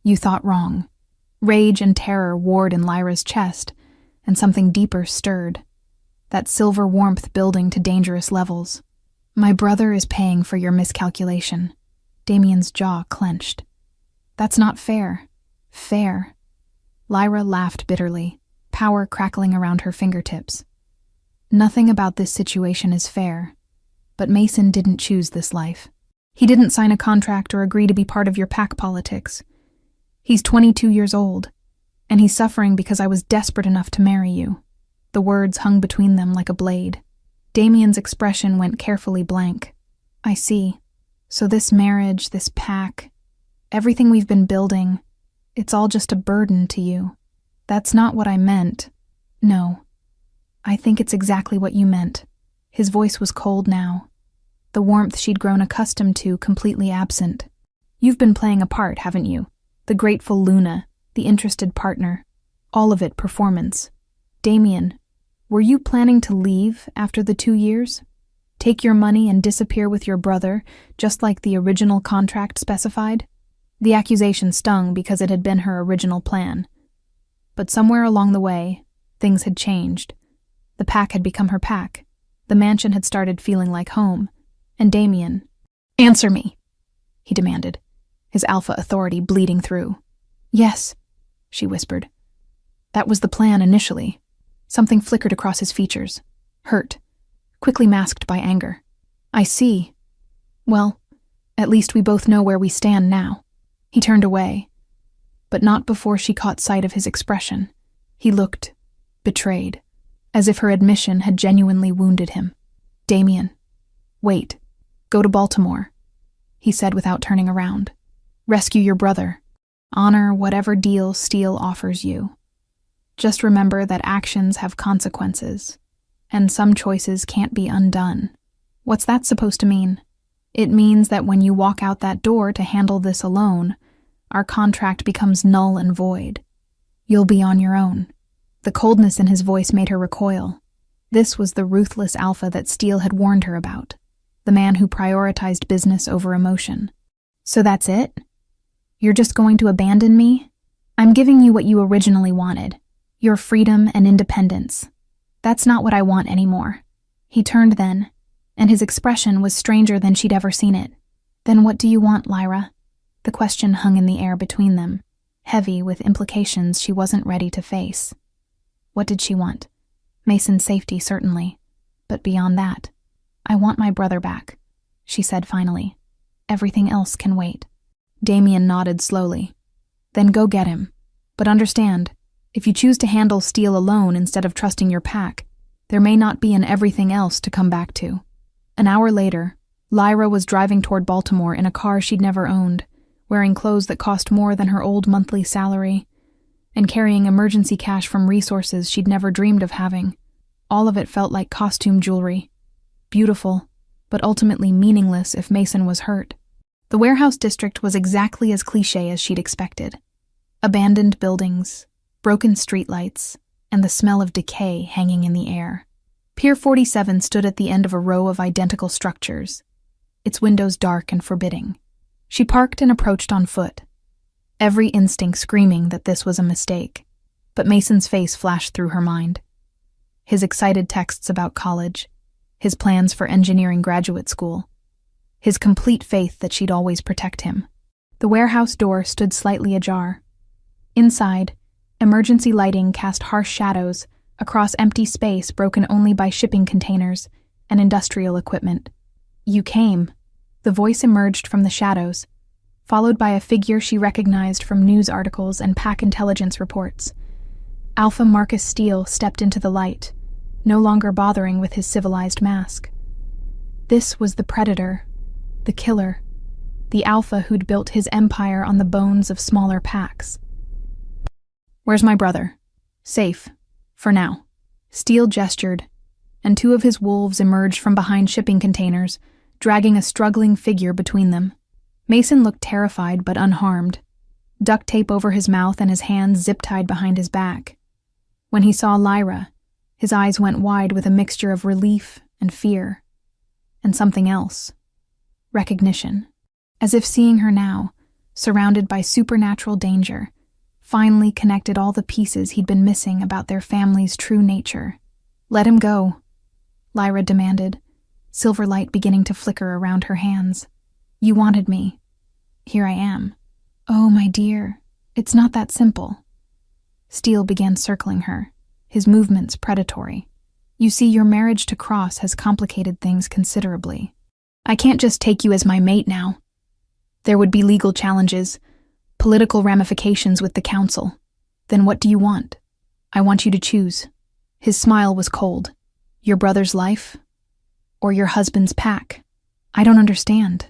"You thought wrong." Rage and terror warred in Lyra's chest, and something deeper stirred. That silver warmth building to dangerous levels. "My brother is paying for your miscalculation." Damien's jaw clenched. "That's not fair." "Fair." Lyra laughed bitterly, power crackling around her fingertips. "Nothing about this situation is fair. But Mason didn't choose this life. He didn't sign a contract or agree to be part of your pack politics. He's 22 years old, and he's suffering because I was desperate enough to marry you." The words hung between them like a blade. Damien's expression went carefully blank. "I see. So this marriage, this pack, everything we've been building, it's all just a burden to you." "That's not what I meant." "No. I think it's exactly what you meant." His voice was cold now, the warmth she'd grown accustomed to completely absent. "You've been playing a part, haven't you? The grateful Luna, the interested partner. All of it performance. Damien, were you planning to leave after the 2 years? Take your money and disappear with your brother, just like the original contract specified?" The accusation stung because it had been her original plan. But somewhere along the way, things had changed. The pack had become her pack. The mansion had started feeling like home. And Damien— "Answer me," he demanded, his alpha authority bleeding through. "Yes," she whispered. "That was the plan initially." Something flickered across his features. Hurt, quickly masked by anger. "I see. Well, at least we both know where we stand now." He turned away, but not before she caught sight of his expression. He looked betrayed, as if her admission had genuinely wounded him. "Damien, wait. Go to Baltimore," he said without turning around. "Rescue your brother. Honor whatever deal Steele offers you. Just remember that actions have consequences, and some choices can't be undone." What's that supposed to mean? It means that when you walk out that door to handle this alone, our contract becomes null and void. You'll be on your own. The coldness in his voice made her recoil. This was the ruthless alpha that Steele had warned her about, the man who prioritized business over emotion. "So that's it? You're just going to abandon me? I'm giving you what you originally wanted, your freedom and independence. That's not what I want anymore. He turned then, and his expression was stranger than she'd ever seen it. Then what do you want, Lyra? The question hung in the air between them, heavy with implications she wasn't ready to face. What did she want? Mason's safety, certainly. But beyond that, I want my brother back, she said finally. Everything else can wait. Damien nodded slowly. Then go get him. But understand, if you choose to handle Steele alone instead of trusting your pack, there may not be an everything else to come back to. An hour later, Lyra was driving toward Baltimore in a car she'd never owned, wearing clothes that cost more than her old monthly salary, and carrying emergency cash from resources she'd never dreamed of having. All of it felt like costume jewelry. Beautiful, but ultimately meaningless if Mason was hurt. The warehouse district was exactly as cliché as she'd expected. Abandoned buildings, broken streetlights, and the smell of decay hanging in the air. Pier 47 stood at the end of a row of identical structures, its windows dark and forbidding. She parked and approached on foot, every instinct screaming that this was a mistake. But Mason's face flashed through her mind. His excited texts about college, his plans for engineering graduate school, his complete faith that she'd always protect him. The warehouse door stood slightly ajar. Inside, emergency lighting cast harsh shadows across empty space broken only by shipping containers and industrial equipment. You came. The voice emerged from the shadows, followed by a figure she recognized from news articles and pack intelligence reports. Alpha Marcus Steele stepped into the light, no longer bothering with his civilized mask. This was the predator, the killer, the alpha who'd built his empire on the bones of smaller packs. Where's my brother? Safe, for now. Steele gestured, and two of his wolves emerged from behind shipping containers, dragging a struggling figure between them. Mason looked terrified but unharmed, duct tape over his mouth and his hands zip-tied behind his back. When he saw Lyra, his eyes went wide with a mixture of relief and fear, and something else. Recognition. As if seeing her now, surrounded by supernatural danger, finally connected all the pieces he'd been missing about their family's true nature. Let him go, Lyra demanded, silver light beginning to flicker around her hands. You wanted me. Here I am. Oh, my dear, it's not that simple. Steele began circling her, his movements predatory. You see, your marriage to Cross has complicated things considerably. I can't just take you as my mate now. There would be legal challenges, political ramifications with the council. Then what do you want? I want you to choose. His smile was cold. Your brother's life? Or your husband's pack? I don't understand.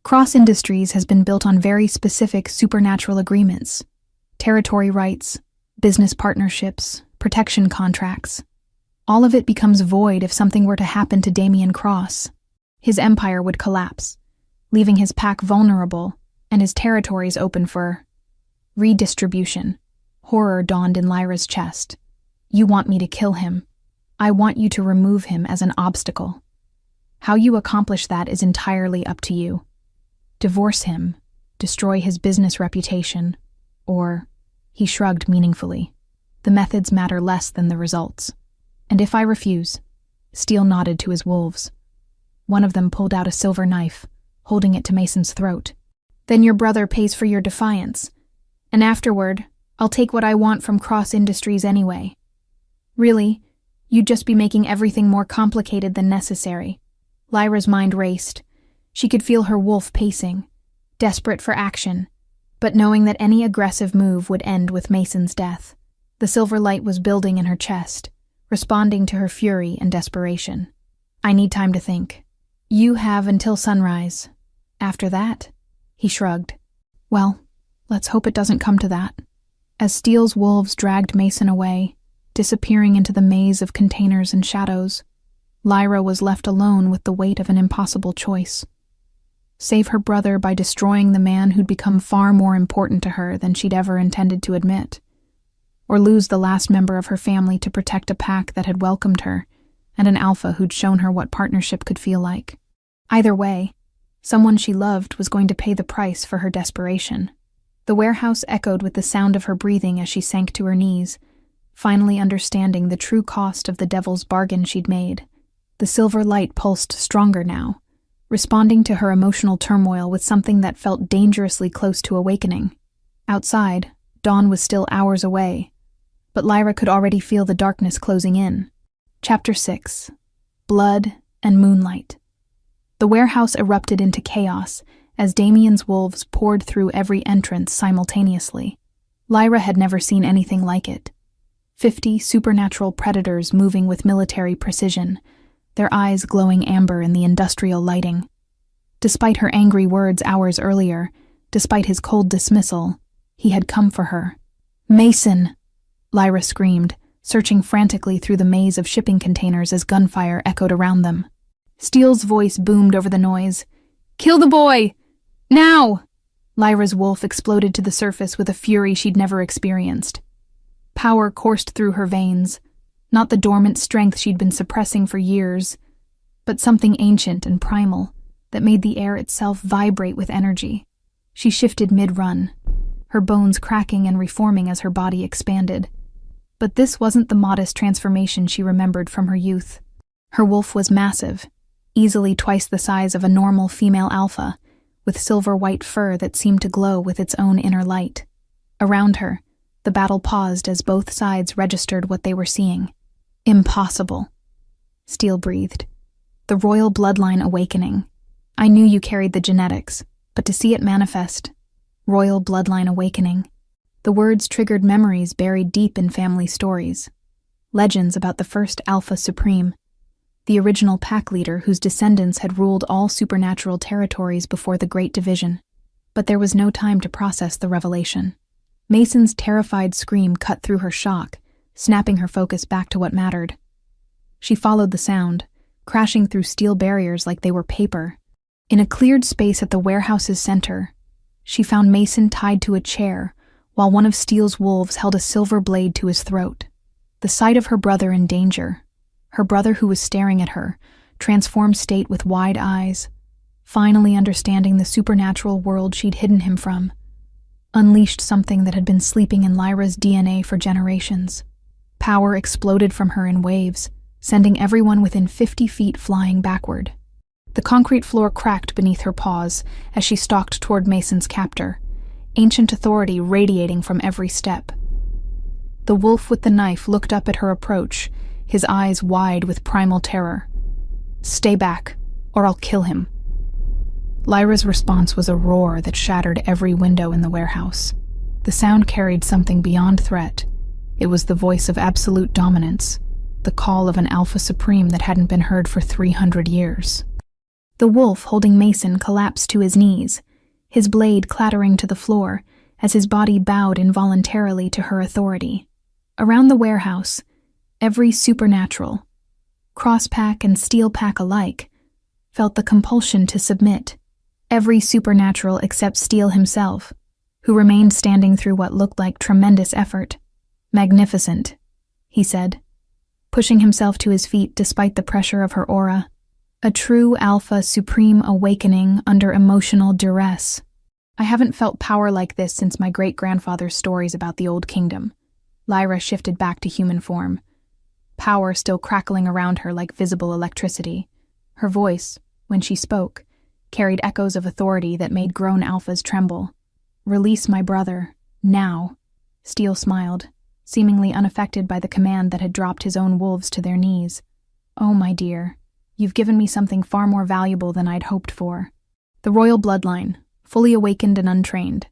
Cross Industries has been built on very specific supernatural agreements. Territory rights, business partnerships, protection contracts. All of it becomes void if something were to happen to Damien Cross. His empire would collapse, leaving his pack vulnerable and his territories open for redistribution. Horror dawned in Lyra's chest. You want me to kill him. I want you to remove him as an obstacle. How you accomplish that is entirely up to you. Divorce him, destroy his business reputation, or, he shrugged meaningfully, the methods matter less than the results. And if I refuse? Steele nodded to his wolves. One of them pulled out a silver knife, holding it to Mason's throat. Then your brother pays for your defiance, and afterward, I'll take what I want from Cross Industries anyway. Really, you'd just be making everything more complicated than necessary. Lyra's mind raced. She could feel her wolf pacing, desperate for action, but knowing that any aggressive move would end with Mason's death. The silver light was building in her chest, responding to her fury and desperation. I need time to think. You have until sunrise. After that, he shrugged. Well, let's hope it doesn't come to that. As Steele's wolves dragged Mason away, disappearing into the maze of containers and shadows, Lyra was left alone with the weight of an impossible choice. Save her brother by destroying the man who'd become far more important to her than she'd ever intended to admit, or lose the last member of her family to protect a pack that had welcomed her and an alpha who'd shown her what partnership could feel like. Either way, someone she loved was going to pay the price for her desperation. The warehouse echoed with the sound of her breathing as she sank to her knees, finally understanding the true cost of the devil's bargain she'd made. The silver light pulsed stronger now, responding to her emotional turmoil with something that felt dangerously close to awakening. Outside, dawn was still hours away, but Lyra could already feel the darkness closing in. Chapter 6. Blood and Moonlight. The warehouse erupted into chaos as Damien's wolves poured through every entrance simultaneously. Lyra had never seen anything like it. 50 supernatural predators moving with military precision, their eyes glowing amber in the industrial lighting. Despite her angry words hours earlier, despite his cold dismissal, he had come for her. "Mason!" Lyra screamed, searching frantically through the maze of shipping containers as gunfire echoed around them. Steele's voice boomed over the noise. "Kill the boy! Now!" Lyra's wolf exploded to the surface with a fury she'd never experienced. Power coursed through her veins, not the dormant strength she'd been suppressing for years, but something ancient and primal that made the air itself vibrate with energy. She shifted mid-run, her bones cracking and reforming as her body expanded. But this wasn't the modest transformation she remembered from her youth. Her wolf was massive, easily twice the size of a normal female alpha, with silver-white fur that seemed to glow with its own inner light. Around her, the battle paused as both sides registered what they were seeing. "Impossible," Steele breathed. "The royal bloodline awakening. I knew you carried the genetics, but to see it manifest, royal bloodline awakening." The words triggered memories buried deep in family stories. Legends about the first Alpha Supreme, the original pack leader whose descendants had ruled all supernatural territories before the Great Division. But there was no time to process the revelation. Mason's terrified scream cut through her shock, snapping her focus back to what mattered. She followed the sound, crashing through steel barriers like they were paper. In a cleared space at the warehouse's center, she found Mason tied to a chair, while one of Steele's wolves held a silver blade to his throat. The sight of her brother in danger, her brother who was staring at her, transformed State with wide eyes, finally understanding the supernatural world she'd hidden him from, unleashed something that had been sleeping in Lyra's DNA for generations. Power exploded from her in waves, sending everyone within 50 feet flying backward. The concrete floor cracked beneath her paws as she stalked toward Mason's captor, ancient authority radiating from every step. The wolf with the knife looked up at her approach, his eyes wide with primal terror. "Stay back, or I'll kill him." Lyra's response was a roar that shattered every window in the warehouse. The sound carried something beyond threat. It was the voice of absolute dominance, the call of an Alpha Supreme that hadn't been heard for 300 years. The wolf holding Mason collapsed to his knees, his blade clattering to the floor as his body bowed involuntarily to her authority. Around the warehouse, every supernatural, cross-pack and steel-pack alike, felt the compulsion to submit. Every supernatural except Steele himself, who remained standing through what looked like tremendous effort. "Magnificent," he said, pushing himself to his feet despite the pressure of her aura. A true Alpha Supreme awakening under emotional duress. "I haven't felt power like this since my great-grandfather's stories about the Old Kingdom." Lyra shifted back to human form, power still crackling around her like visible electricity. Her voice, when she spoke, carried echoes of authority that made grown alphas tremble. "Release my brother, now." Steele smiled, seemingly unaffected by the command that had dropped his own wolves to their knees. "Oh, my dear, you've given me something far more valuable than I'd hoped for. The royal bloodline, fully awakened and untrained.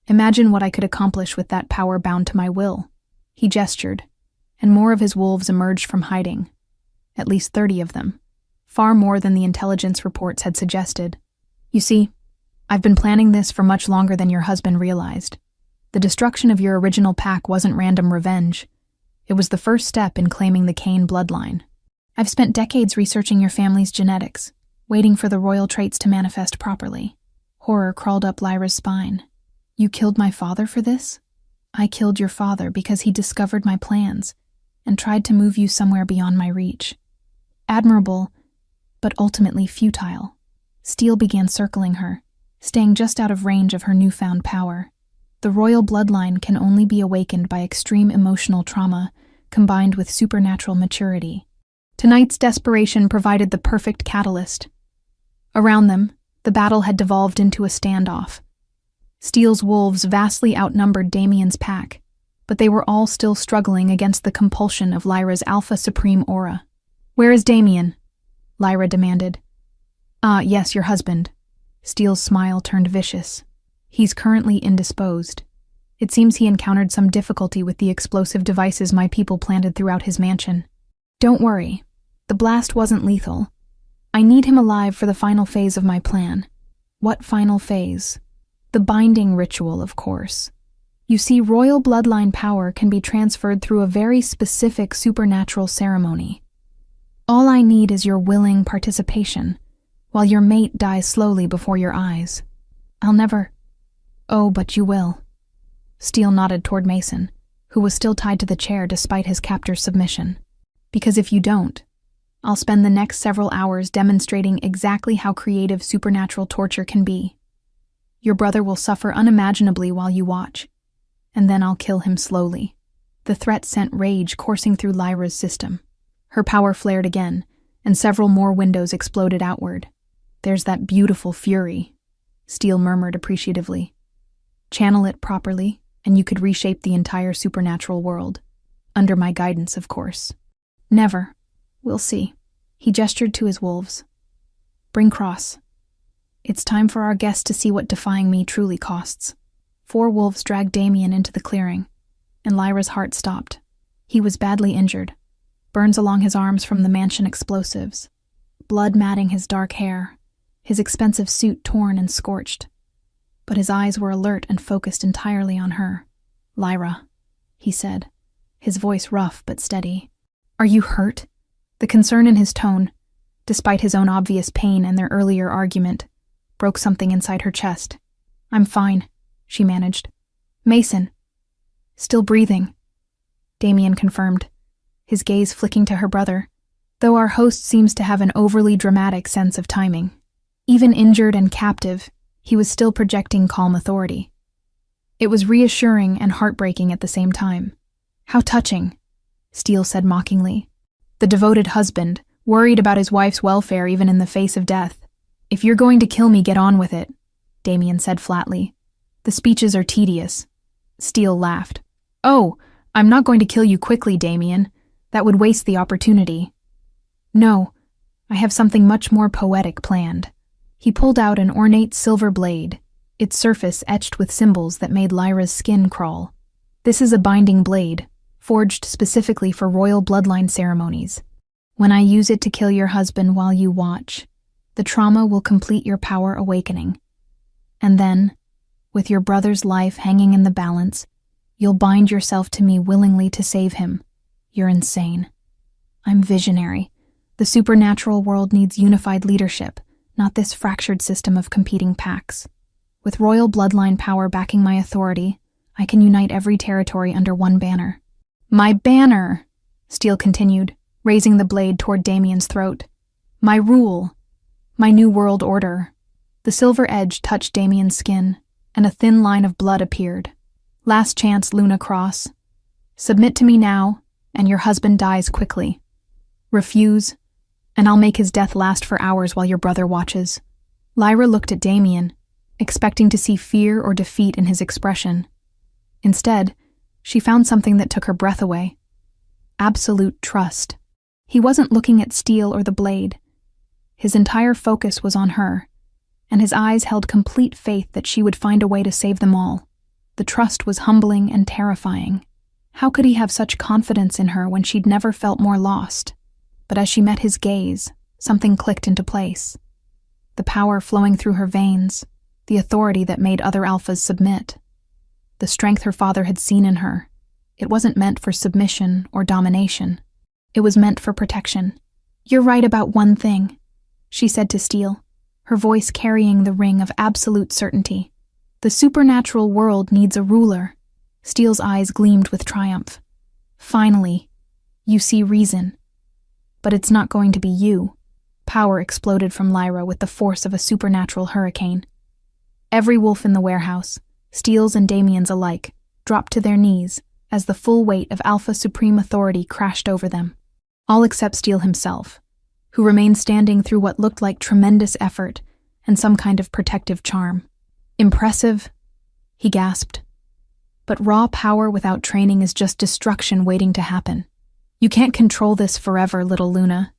Imagine what I could accomplish with that power bound to my will." He gestured, and more of his wolves emerged from hiding. At least 30 of them, far more than the intelligence reports had suggested. "You see, I've been planning this for much longer than your husband realized. The destruction of your original pack wasn't random revenge. It was the first step in claiming the Kane bloodline. I've spent decades researching your family's genetics, waiting for the royal traits to manifest properly." Horror crawled up Lyra's spine. "You killed my father for this?" "I killed your father because he discovered my plans and tried to move you somewhere beyond my reach. Admirable, but ultimately futile." Steele began circling her, staying just out of range of her newfound power. The royal bloodline can only be awakened by extreme emotional trauma combined with supernatural maturity. Tonight's desperation provided the perfect catalyst. Around them, the battle had devolved into a standoff. Steele's wolves vastly outnumbered Damien's pack, but they were all still struggling against the compulsion of Lyra's Alpha Supreme aura. "Where is Damien?" Lyra demanded. Yes, your husband." Steele's smile turned vicious. "He's currently indisposed. It seems he encountered some difficulty with the explosive devices my people planted throughout his mansion. Don't worry, the blast wasn't lethal. I need him alive for the final phase of my plan." "What final phase?" "The binding ritual, of course. You see, royal bloodline power can be transferred through a very specific supernatural ceremony. All I need is your willing participation, while your mate dies slowly before your eyes. I'll never—" "Oh, but you will." Steele nodded toward Mason, who was still tied to the chair despite his captor's submission. "Because if you don't, I'll spend the next several hours demonstrating exactly how creative supernatural torture can be. Your brother will suffer unimaginably while you watch, and then I'll kill him slowly." The threat sent rage coursing through Lyra's system. Her power flared again, and several more windows exploded outward. "There's that beautiful fury," Steele murmured appreciatively. "Channel it properly, and you could reshape the entire supernatural world. Under my guidance, of course." "Never. We'll see." He gestured to his wolves. "Bring Cross. It's time for our guest to see what defying me truly costs." 4 wolves dragged Damien into the clearing, and Lyra's heart stopped. He was badly injured. Burns along his arms from the mansion explosives, blood matting his dark hair, his expensive suit torn and scorched. But his eyes were alert and focused entirely on her. "Lyra," he said, his voice rough but steady. "Are you hurt?" The concern in his tone, despite his own obvious pain and their earlier argument, broke something inside her chest. "I'm fine," she managed. "Mason." "Still breathing," Damien confirmed, his gaze flicking to her brother, though our host seems to have an overly dramatic sense of timing. Even injured and captive, he was still projecting calm authority. It was reassuring and heartbreaking at the same time. "How touching," Steele said mockingly. The devoted husband, worried about his wife's welfare even in the face of death. "If you're going to kill me, get on with it," Damien said flatly. "The speeches are tedious." Steele laughed. "Oh, I'm not going to kill you quickly, Damien. That would waste the opportunity." "No, I have something much more poetic planned." He pulled out an ornate silver blade, its surface etched with symbols that made Lyra's skin crawl. "This is a binding blade, forged specifically for royal bloodline ceremonies. When I use it to kill your husband while you watch, the trauma will complete your power awakening. And then, with your brother's life hanging in the balance, you'll bind yourself to me willingly to save him. You're insane. I'm visionary. The supernatural world needs unified leadership, not this fractured system of competing packs. With royal bloodline power backing my authority, I can unite every territory under one banner." "My banner," Steele continued, raising the blade toward Damien's throat. "My rule. My new world order." The silver edge touched Damien's skin, and a thin line of blood appeared. "Last chance, Luna Cross. Submit to me now, and your husband dies quickly. Refuse, and I'll make his death last for hours while your brother watches." Lyra looked at Damien, expecting to see fear or defeat in his expression. Instead, she found something that took her breath away. Absolute trust. He wasn't looking at Steele or the blade. His entire focus was on her, and his eyes held complete faith that she would find a way to save them all. The trust was humbling and terrifying. How could he have such confidence in her when she'd never felt more lost? But as she met his gaze, something clicked into place. The power flowing through her veins, the authority that made other alphas submit. The strength her father had seen in her. It wasn't meant for submission or domination. It was meant for protection. "You're right about one thing," she said to Steele, her voice carrying the ring of absolute certainty. "The supernatural world needs a ruler." Steele's eyes gleamed with triumph. "Finally, you see reason. But it's not going to be you." Power exploded from Lyra with the force of a supernatural hurricane. Every wolf in the warehouse, Steele's and Damien's alike, dropped to their knees as the full weight of Alpha Supreme authority crashed over them. All except Steele himself, who remained standing through what looked like tremendous effort and some kind of protective charm. "Impressive," he gasped. "But raw power without training is just destruction waiting to happen. You can't control this forever, little Luna.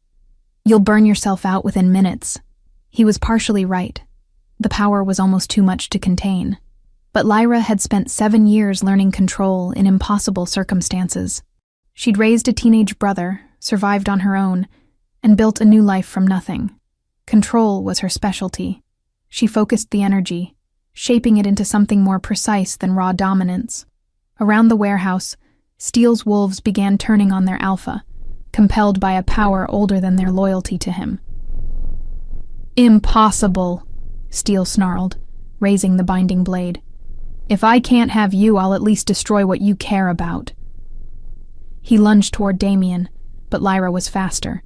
You'll burn yourself out within minutes." He was partially right. The power was almost too much to contain. But Lyra had spent 7 years learning control in impossible circumstances. She'd raised a teenage brother, survived on her own, and built a new life from nothing. Control was her specialty. She focused the energy, shaping it into something more precise than raw dominance. Around the warehouse, Steele's wolves began turning on their alpha, compelled by a power older than their loyalty to him. "Impossible," Steele snarled, raising the binding blade. "If I can't have you, I'll at least destroy what you care about." He lunged toward Damien, but Lyra was faster.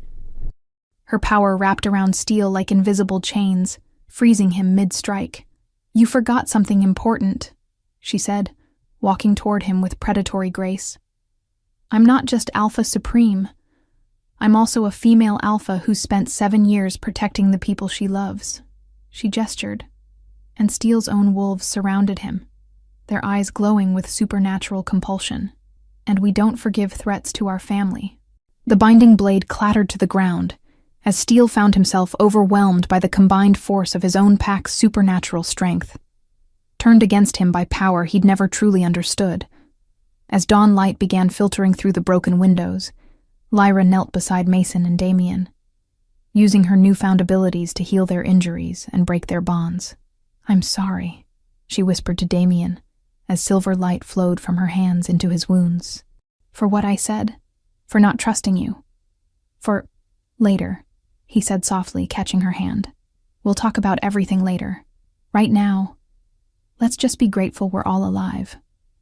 Her power wrapped around Steele like invisible chains, freezing him mid-strike. "You forgot something important," she said, walking toward him with predatory grace. "I'm not just Alpha Supreme. I'm also a female alpha who spent 7 years protecting the people she loves." She gestured, and Steele's own wolves surrounded him, their eyes glowing with supernatural compulsion. "And we don't forgive threats to our family." The binding blade clattered to the ground, as Steele found himself overwhelmed by the combined force of his own pack's supernatural strength, turned against him by power he'd never truly understood. As dawn light began filtering through the broken windows, Lyra knelt beside Mason and Damien, using her newfound abilities to heal their injuries and break their bonds. "I'm sorry," she whispered to Damien, as silver light flowed from her hands into his wounds. "For what I said, for not trusting you. For later," he said softly, catching her hand. "We'll talk about everything later. Right now, let's just be grateful we're all alive."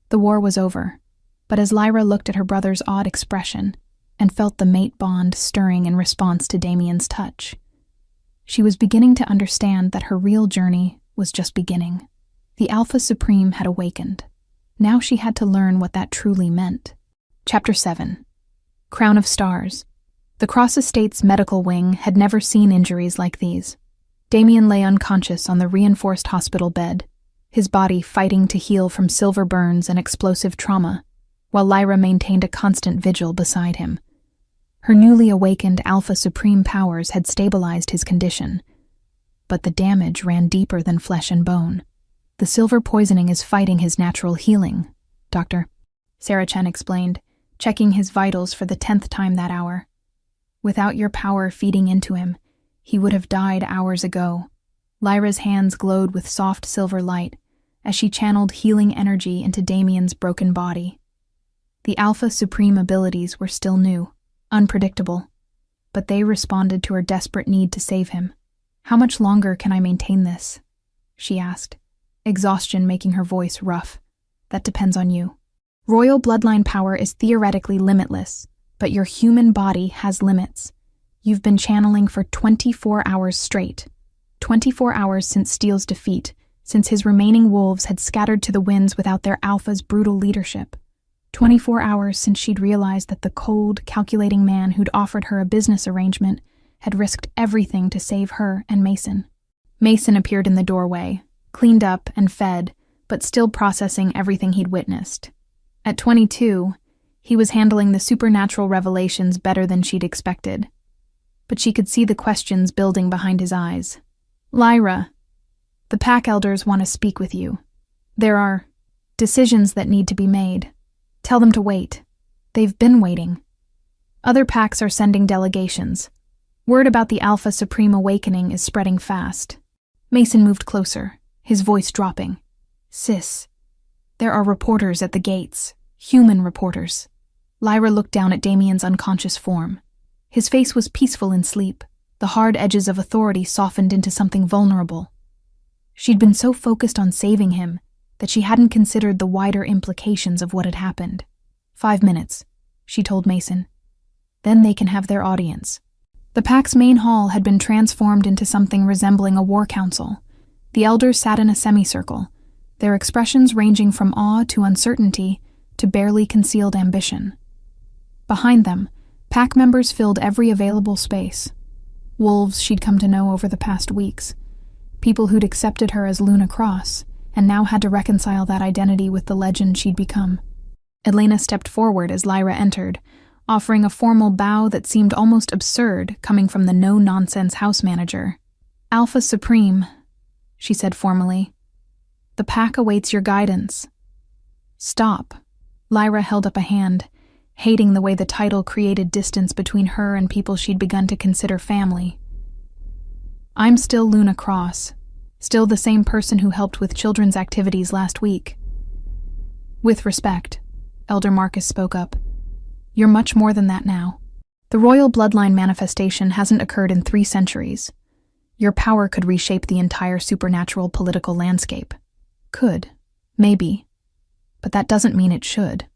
The war was over, but as Lyra looked at her brother's odd expression and felt the mate bond stirring in response to Damien's touch, she was beginning to understand that her real journey was just beginning. The Alpha Supreme had awakened. Now she had to learn what that truly meant. Chapter 7. Crown of Stars. The Cross Estate's medical wing had never seen injuries like these. Damien lay unconscious on the reinforced hospital bed, his body fighting to heal from silver burns and explosive trauma, while Lyra maintained a constant vigil beside him. Her newly awakened Alpha Supreme powers had stabilized his condition, but the damage ran deeper than flesh and bone. "The silver poisoning is fighting his natural healing, Doctor," Sarah Chen explained, checking his vitals for the 10th time that hour. "Without your power feeding into him, he would have died hours ago." Lyra's hands glowed with soft silver light as she channeled healing energy into Damien's broken body. The Alpha Supreme abilities were still new, unpredictable, but they responded to her desperate need to save him. "How much longer can I maintain this?" she asked, exhaustion making her voice rough. "That depends on you. Royal bloodline power is theoretically limitless, but your human body has limits. You've been channeling for 24 hours straight. 24 hours since Steele's defeat, since his remaining wolves had scattered to the winds without their alpha's brutal leadership. 24 hours since she'd realized that the cold, calculating man who'd offered her a business arrangement had risked everything to save her and Mason. Mason appeared in the doorway, cleaned up and fed, but still processing everything he'd witnessed. At 22, he was handling the supernatural revelations better than she'd expected. But she could see the questions building behind his eyes. "Lyra, the pack elders want to speak with you. There are decisions that need to be made. Tell them to wait. They've been waiting. Other packs are sending delegations. Word about the Alpha Supreme awakening is spreading fast." Mason moved closer, his voice dropping. "Sis, there are reporters at the gates. Human reporters." Lyra looked down at Damien's unconscious form. His face was peaceful in sleep, the hard edges of authority softened into something vulnerable. She'd been so focused on saving him that she hadn't considered the wider implications of what had happened. 5 minutes, she told Mason. Then they can have their audience. The pack's main hall had been transformed into something resembling a war council. The elders sat in a semicircle, their expressions ranging from awe to uncertainty to barely concealed ambition. Behind them, pack members filled every available space. Wolves she'd come to know over the past weeks. People who'd accepted her as Luna Cross, and now had to reconcile that identity with the legend she'd become. Elena stepped forward as Lyra entered, offering a formal bow that seemed almost absurd coming from the no-nonsense house manager. "Alpha Supreme," she said formally. "The pack awaits your guidance." "Stop." Lyra held up a hand, hating the way the title created distance between her and people she'd begun to consider family. "I'm still Luna Cross, still the same person who helped with children's activities last week." "With respect," Elder Marcus spoke up, "you're much more than that now. The royal bloodline manifestation hasn't occurred in 3 centuries. Your power could reshape the entire supernatural political landscape. Could. Maybe. But that doesn't mean it should."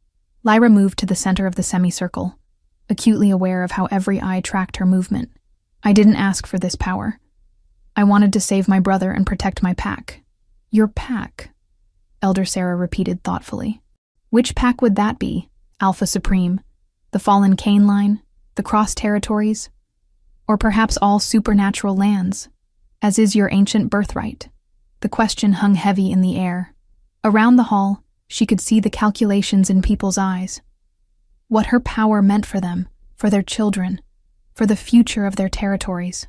Lyra moved to the center of the semicircle, acutely aware of how every eye tracked her movement. "I didn't ask for this power. I wanted to save my brother and protect my pack." "Your pack?" Elder Sarah repeated thoughtfully. "Which pack would that be? Alpha Supreme? The Fallen Cain Line? The Cross Territories? Or perhaps all supernatural lands, as is your ancient birthright?" The question hung heavy in the air. Around the hall, she could see the calculations in people's eyes. What her power meant for them, for their children, for the future of their territories.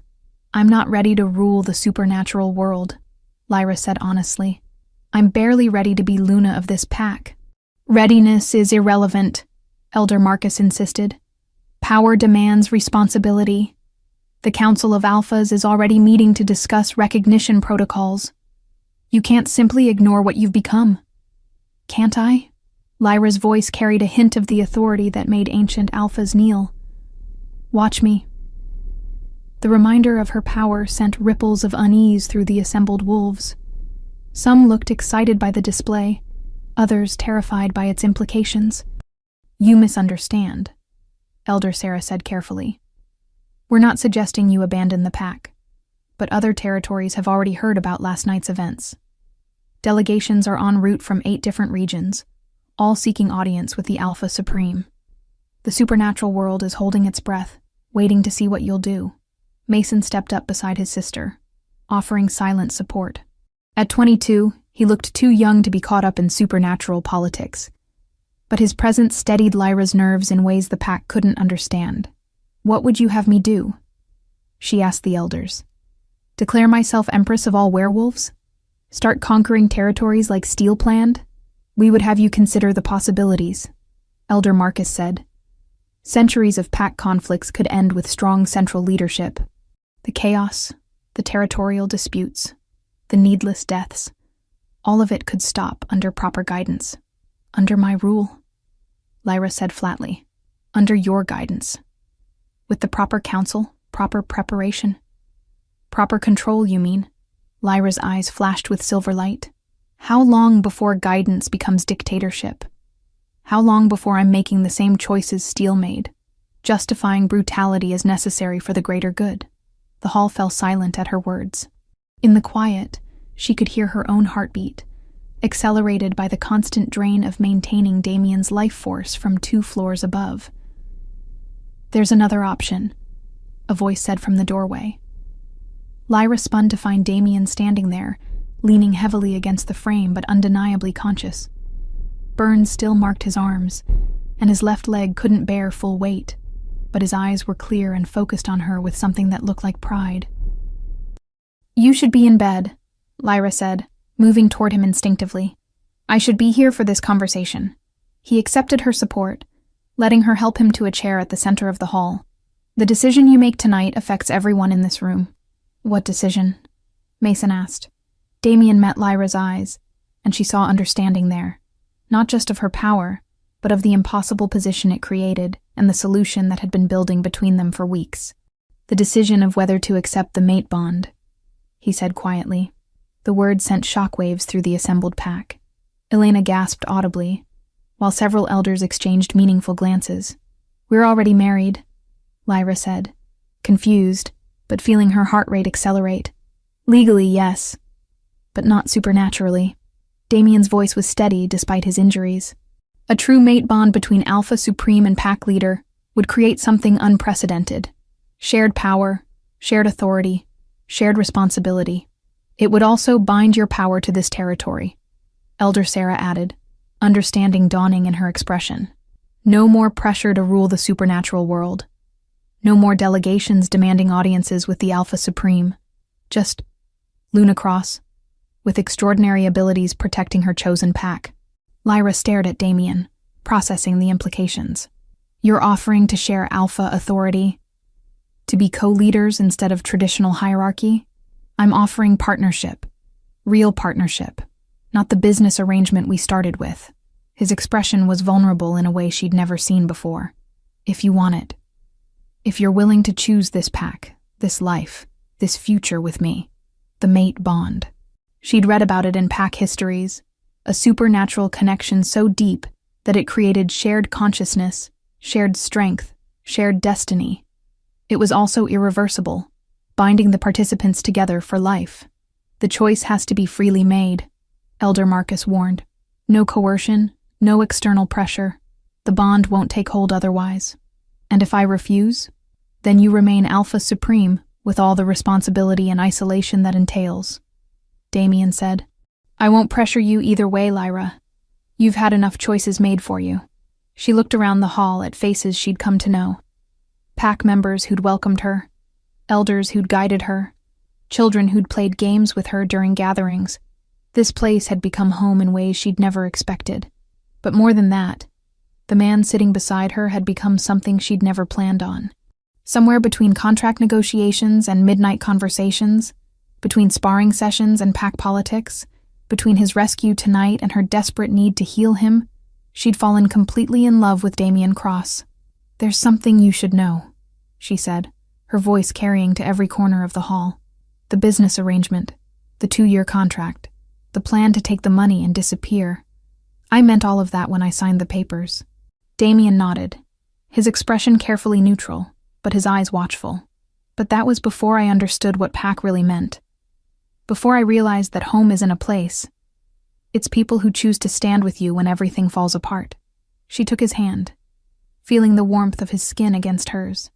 "I'm not ready to rule the supernatural world," Lyra said honestly. "I'm barely ready to be Luna of this pack." "Readiness is irrelevant," Elder Marcus insisted. "Power demands responsibility. The Council of Alphas is already meeting to discuss recognition protocols. You can't simply ignore what you've become." "Can't I?" Lyra's voice carried a hint of the authority that made ancient Alphas kneel. "Watch me." The reminder of her power sent ripples of unease through the assembled wolves. Some looked excited by the display, others terrified by its implications. "You misunderstand," Elder Sarah said carefully. "We're not suggesting you abandon the pack, but other territories have already heard about last night's events. Delegations are en route from 8 different regions, all seeking audience with the Alpha Supreme. The supernatural world is holding its breath, waiting to see what you'll do." Mason stepped up beside his sister, offering silent support. At 22, he looked too young to be caught up in supernatural politics, but his presence steadied Lyra's nerves in ways the pack couldn't understand. "What would you have me do?" she asked the elders. "Declare myself Empress of all werewolves? Start conquering territories like Steel planned? We would have you consider the possibilities," Elder Marcus said. "Centuries of pack conflicts could end with strong central leadership. The chaos, the territorial disputes, the needless deaths, all of it could stop under proper guidance. Under my rule," Lyra said flatly. "Under your guidance. With the proper counsel, proper preparation. Proper control, you mean?" Lyra's eyes flashed with silver light. "How long before guidance becomes dictatorship? How long before I'm making the same choices Steel made, justifying brutality as necessary for the greater good?" The hall fell silent at her words. In the quiet, she could hear her own heartbeat, accelerated by the constant drain of maintaining Damien's life force from 2 floors above. "There's another option," a voice said from the doorway. Lyra spun to find Damien standing there, leaning heavily against the frame but undeniably conscious. Burns still marked his arms, and his left leg couldn't bear full weight, but his eyes were clear and focused on her with something that looked like pride. "You should be in bed," Lyra said, moving toward him instinctively. "I should be here for this conversation." He accepted her support, letting her help him to a chair at the center of the hall. "The decision you make tonight affects everyone in this room." "What decision?" Mason asked. Damien met Lyra's eyes, and she saw understanding there, not just of her power, but of the impossible position it created and the solution that had been building between them for weeks. "The decision of whether to accept the mate bond," he said quietly. The word sent shockwaves through the assembled pack. Elena gasped audibly, while several elders exchanged meaningful glances. "We're already married," Lyra said, confused, but feeling her heart rate accelerate. "Legally, yes, but not supernaturally." Damien's voice was steady despite his injuries. A true mate bond between Alpha Supreme and Pack Leader would create something unprecedented. Shared power, shared authority, shared responsibility. It would also bind your power to this territory, Elder Sarah added, understanding dawning in her expression. No more pressure to rule the supernatural world. No more delegations demanding audiences with the Alpha Supreme. Just Luna Cross, with extraordinary abilities protecting her chosen pack. Lyra stared at Damien, processing the implications. You're offering to share Alpha authority? To be co-leaders instead of traditional hierarchy? I'm offering partnership. Real partnership. Not the business arrangement we started with. His expression was vulnerable in a way she'd never seen before. If you want it. If you're willing to choose this pack, this life, this future with me. The mate bond. She'd read about it in pack histories, a supernatural connection so deep that it created shared consciousness, shared strength, shared destiny. It was also irreversible, binding the participants together for life. The choice has to be freely made, Elder Marcus warned. No coercion, no external pressure. The bond won't take hold otherwise. And if I refuse, then you remain Alpha Supreme with all the responsibility and isolation that entails. Damien said. I won't pressure you either way, Lyra. You've had enough choices made for you. She looked around the hall at faces she'd come to know. Pack members who'd welcomed her, elders who'd guided her, children who'd played games with her during gatherings. This place had become home in ways she'd never expected. But more than that, the man sitting beside her had become something she'd never planned on. Somewhere between contract negotiations and midnight conversations, between sparring sessions and pack politics, between his rescue tonight and her desperate need to heal him, she'd fallen completely in love with Damien Cross. There's something you should know, she said, her voice carrying to every corner of the hall. The business arrangement, the 2-year contract, the plan to take the money and disappear. I meant all of that when I signed the papers. Damien nodded, his expression carefully neutral, but his eyes watchful. But that was before I understood what pack really meant. Before I realized that home isn't a place. It's people who choose to stand with you when everything falls apart. She took his hand, feeling the warmth of his skin against hers.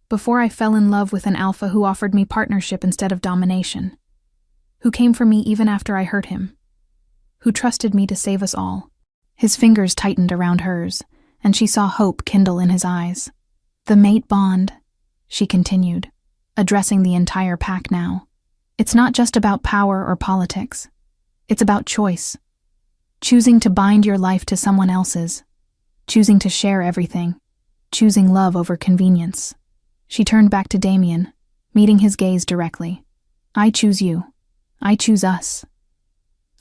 Before I fell in love with an alpha who offered me partnership instead of domination. Who came for me even after I hurt him. Who trusted me to save us all. His fingers tightened around hers, and she saw hope kindle in his eyes. The mate bond, she continued, addressing the entire pack now. It's not just about power or politics. It's about choice. Choosing to bind your life to someone else's. Choosing to share everything. Choosing love over convenience. She turned back to Damien, meeting his gaze directly. I choose you. I choose us.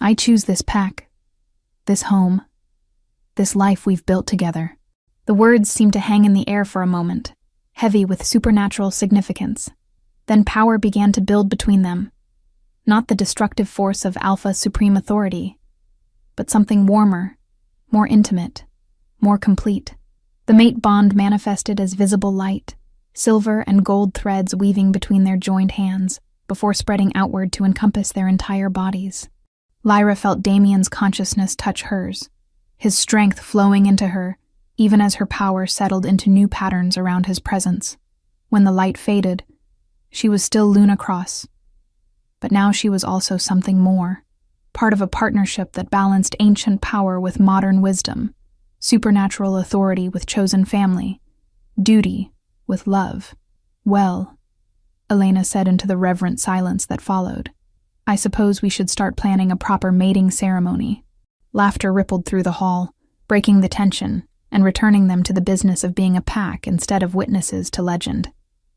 I choose this pack. This home. This life we've built together. The words seemed to hang in the air for a moment, heavy with supernatural significance. Then power began to build between them. Not the destructive force of Alpha Supreme authority, but something warmer, more intimate, more complete. The mate bond manifested as visible light, silver and gold threads weaving between their joined hands, before spreading outward to encompass their entire bodies. Lyra felt Damien's consciousness touch hers, his strength flowing into her, even as her power settled into new patterns around his presence. When the light faded, she was still Luna Cross. But now she was also something more, part of a partnership that balanced ancient power with modern wisdom, supernatural authority with chosen family, duty with love. Well, Elena said into the reverent silence that followed, I suppose we should start planning a proper mating ceremony. Laughter rippled through the hall, breaking the tension and returning them to the business of being a pack instead of witnesses to legend.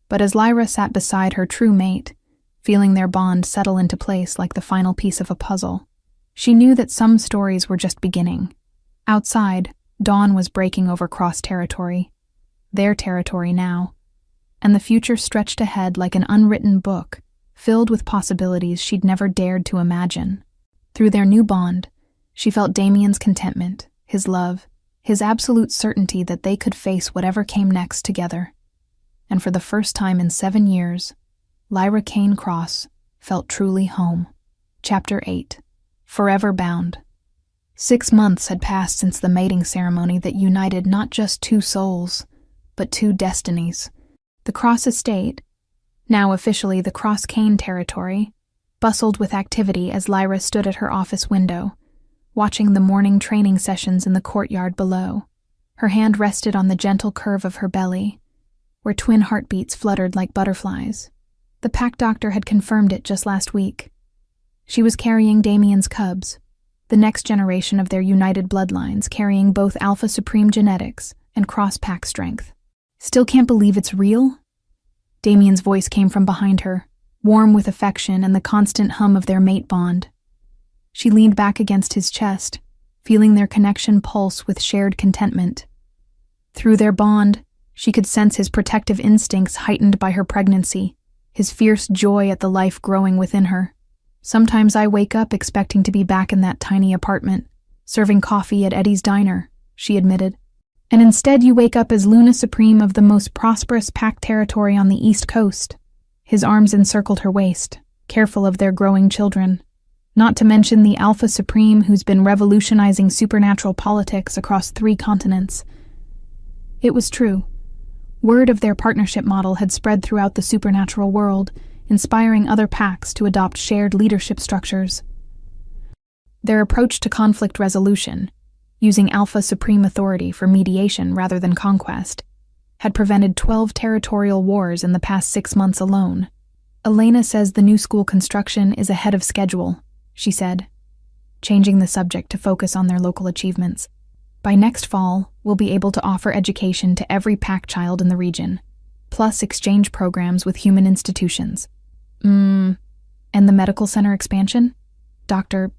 But as Lyra sat beside her true mate, feeling their bond settle into place like the final piece of a puzzle, she knew that some stories were just beginning. Outside, dawn was breaking over cross territory, their territory now, and the future stretched ahead like an unwritten book, filled with possibilities she'd never dared to imagine. Through their new bond, she felt Damien's contentment, his love, his absolute certainty that they could face whatever came next together. And for the first time in 7 years, Lyra Kane Cross felt truly home. Chapter 8. Forever Bound. 6 months had passed since the mating ceremony that united not just 2 souls, but 2 destinies. The Cross Estate, now officially the Cross Cane territory, bustled with activity as Lyra stood at her office window, watching the morning training sessions in the courtyard below. Her hand rested on the gentle curve of her belly, where twin heartbeats fluttered like butterflies. The pack doctor had confirmed it just last week. She was carrying Damien's cubs, the next generation of their united bloodlines, carrying both Alpha Supreme genetics and cross-pack strength. Still can't believe it's real? Damien's voice came from behind her, warm with affection and the constant hum of their mate bond. She leaned back against his chest, feeling their connection pulse with shared contentment. Through their bond, she could sense his protective instincts heightened by her pregnancy, his fierce joy at the life growing within her. Sometimes I wake up expecting to be back in that tiny apartment, serving coffee at Eddie's diner, she admitted. And instead you wake up as Luna Supreme of the most prosperous pack territory on the East Coast. His arms encircled her waist, careful of their growing children. Not to mention the Alpha Supreme who's been revolutionizing supernatural politics across 3 continents. It was true. Word of their partnership model had spread throughout the supernatural world, inspiring other packs to adopt shared leadership structures. Their approach to conflict resolution, using Alpha Supreme authority for mediation rather than conquest, had prevented 12 territorial wars in the past 6 months alone. Elena says the new school construction is ahead of schedule, she said, changing the subject to focus on their local achievements. By next fall, we'll be able to offer education to every pack child in the region, plus exchange programs with human institutions. And the medical center expansion? Dr.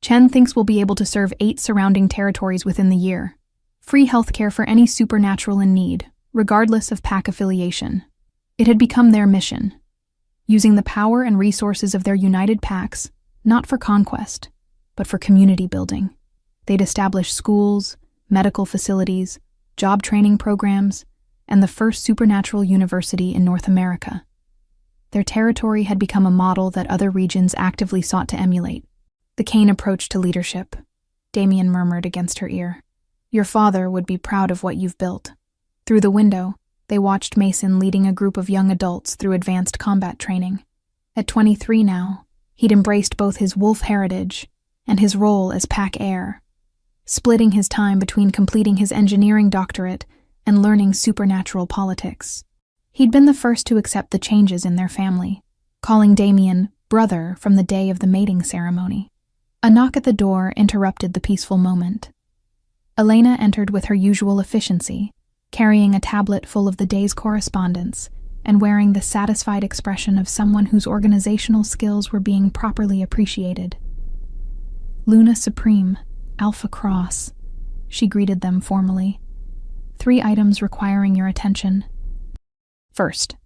Chen thinks we'll be able to serve 8 surrounding territories within the year. Free healthcare for any supernatural in need, regardless of pack affiliation. It had become their mission, using the power and resources of their united packs, not for conquest, but for community building. They'd established schools, medical facilities, job training programs, and the first supernatural university in North America. Their territory had become a model that other regions actively sought to emulate. The Cane approach to leadership, Damien murmured against her ear. Your father would be proud of what you've built. Through the window, they watched Mason leading a group of young adults through advanced combat training. At 23 now, he'd embraced both his wolf heritage and his role as pack heir, splitting his time between completing his engineering doctorate and learning supernatural politics. He'd been the first to accept the changes in their family, calling Damien brother from the day of the mating ceremony. A knock at the door interrupted the peaceful moment. Elena entered with her usual efficiency, carrying a tablet full of the day's correspondence and wearing the satisfied expression of someone whose organizational skills were being properly appreciated. Luna Supreme, Alpha Cross, she greeted them formally. 3 items requiring your attention. First,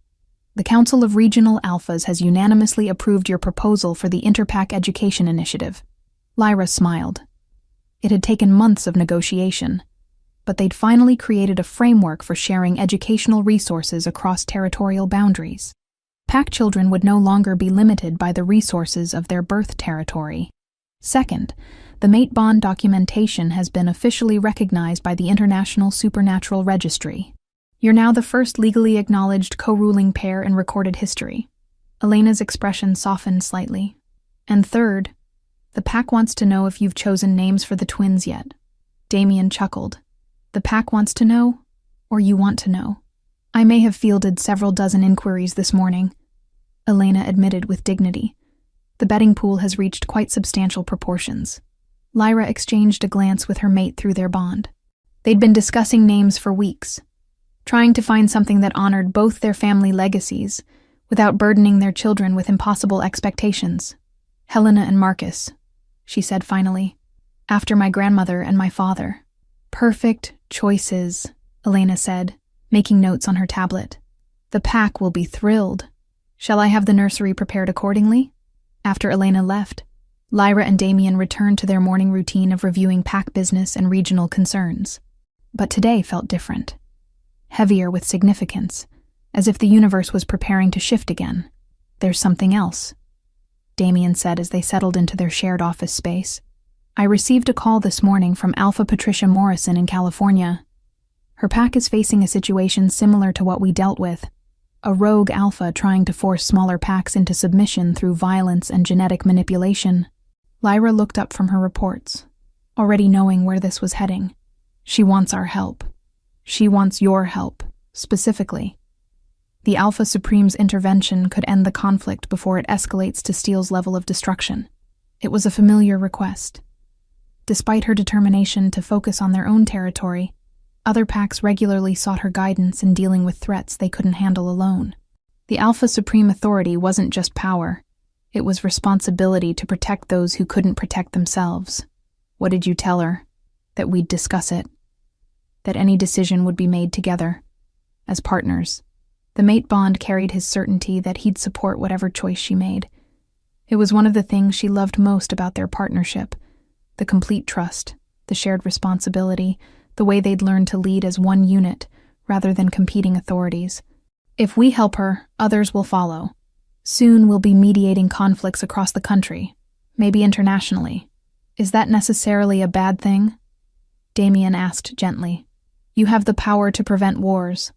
the Council of Regional Alphas has unanimously approved your proposal for the Interpack Education Initiative. Lyra smiled. It had taken months of negotiation, but they'd finally created a framework for sharing educational resources across territorial boundaries. Pack children would no longer be limited by the resources of their birth territory. Second, the mate bond documentation has been officially recognized by the International Supernatural Registry. You're now the first legally acknowledged co-ruling pair in recorded history. Elena's expression softened slightly. And third, the pack wants to know if you've chosen names for the twins yet. Damien chuckled. The pack wants to know, or you want to know? I may have fielded several dozen inquiries this morning, Elena admitted with dignity. The betting pool has reached quite substantial proportions. Lyra exchanged a glance with her mate through their bond. They'd been discussing names for weeks, trying to find something that honored both their family legacies without burdening their children with impossible expectations. Helena and Marcus, she said finally, after my grandmother and my father. Perfect choices, Elena said, making notes on her tablet. The pack will be thrilled. Shall I have the nursery prepared accordingly? After Elena left, Lyra and Damien returned to their morning routine of reviewing pack business and regional concerns. But today felt different. Heavier with significance, as if the universe was preparing to shift again. There's something else, Damien said as they settled into their shared office space. I received a call this morning from Alpha Patricia Morrison in California. Her pack is facing a situation similar to what we dealt with. A rogue alpha trying to force smaller packs into submission through violence and genetic manipulation. Lyra looked up from her reports, already knowing where this was heading. She wants our help. She wants your help, specifically. The Alpha Supreme's intervention could end the conflict before it escalates to Steele's level of destruction. It was a familiar request. Despite her determination to focus on their own territory, other packs regularly sought her guidance in dealing with threats they couldn't handle alone. The Alpha Supreme Authority wasn't just power. It was responsibility to protect those who couldn't protect themselves. What did you tell her? That we'd discuss it. That any decision would be made together, as partners. The mate bond carried his certainty that he'd support whatever choice she made. It was one of the things she loved most about their partnership. The complete trust, the shared responsibility, the way they'd learn to lead as one unit, rather than competing authorities. If we help her, others will follow. Soon we'll be mediating conflicts across the country, maybe internationally. Is that necessarily a bad thing? Damien asked gently. You have the power to prevent wars,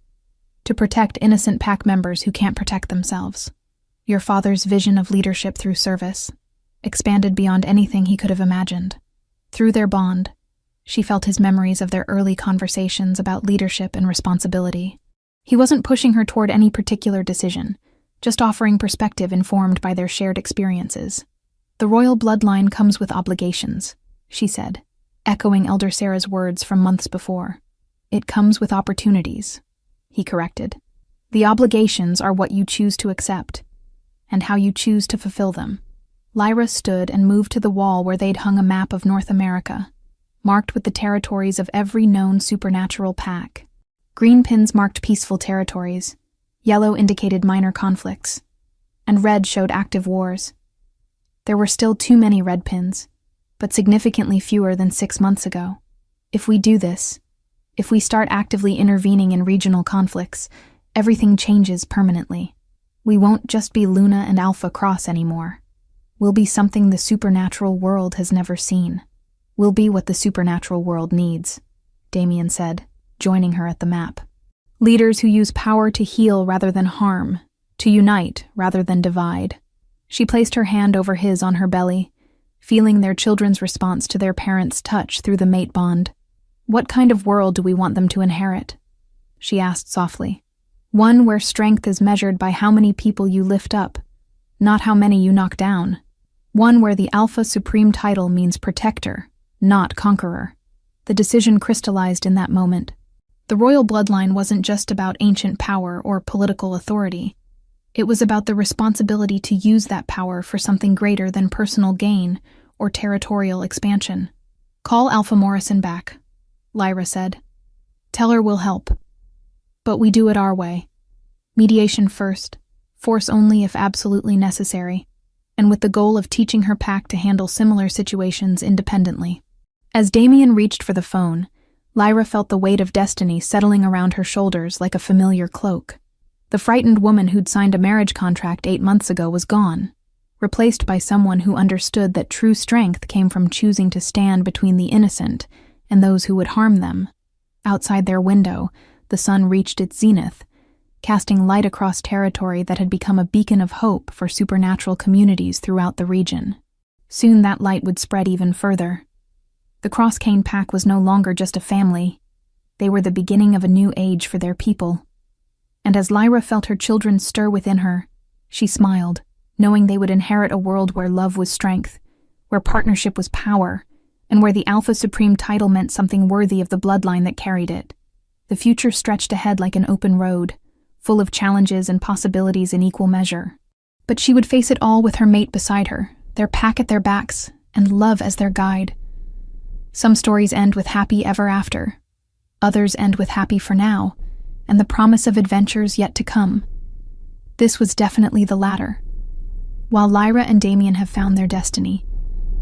to protect innocent pack members who can't protect themselves. Your father's vision of leadership through service expanded beyond anything he could have imagined. Through their bond, she felt his memories of their early conversations about leadership and responsibility. He wasn't pushing her toward any particular decision, just offering perspective informed by their shared experiences. The royal bloodline comes with obligations, she said, echoing Elder Sarah's words from months before. It comes with opportunities, he corrected. The obligations are what you choose to accept, and how you choose to fulfill them. Lyra stood and moved to the wall where they'd hung a map of North America, marked with the territories of every known supernatural pack. Green pins marked peaceful territories, yellow indicated minor conflicts, and red showed active wars. There were still too many red pins, but significantly fewer than 6 months ago. If we do this, if we start actively intervening in regional conflicts, everything changes permanently. We won't just be Luna and Alpha Cross anymore. We'll be something the supernatural world has never seen. We'll be what the supernatural world needs, Damien said, joining her at the map. Leaders who use power to heal rather than harm, to unite rather than divide. She placed her hand over his on her belly, feeling their children's response to their parents' touch through the mate bond. What kind of world do we want them to inherit? She asked softly. One where strength is measured by how many people you lift up, not how many you knock down. One where the Alpha Supreme title means protector, not conqueror. The decision crystallized in that moment. The royal bloodline wasn't just about ancient power or political authority. It was about the responsibility to use that power for something greater than personal gain or territorial expansion. Call Alpha Morrison back, Lyra said. Tell her we'll help. But we do it our way. Mediation first, force only if absolutely necessary, and with the goal of teaching her pack to handle similar situations independently. As Damien reached for the phone, Lyra felt the weight of destiny settling around her shoulders like a familiar cloak. The frightened woman who'd signed a marriage contract 8 months ago was gone, replaced by someone who understood that true strength came from choosing to stand between the innocent and those who would harm them. Outside their window, the sun reached its zenith, casting light across territory that had become a beacon of hope for supernatural communities throughout the region. Soon that light would spread even further. The Crosscane Pack was no longer just a family. They were the beginning of a new age for their people. And as Lyra felt her children stir within her, she smiled, knowing they would inherit a world where love was strength, where partnership was power, and where the Alpha Supreme title meant something worthy of the bloodline that carried it. The future stretched ahead like an open road, full of challenges and possibilities in equal measure. But she would face it all with her mate beside her, their pack at their backs, and love as their guide. Some stories end with happy ever after. Others end with happy for now, and the promise of adventures yet to come. This was definitely the latter. While Lyra and Damien have found their destiny,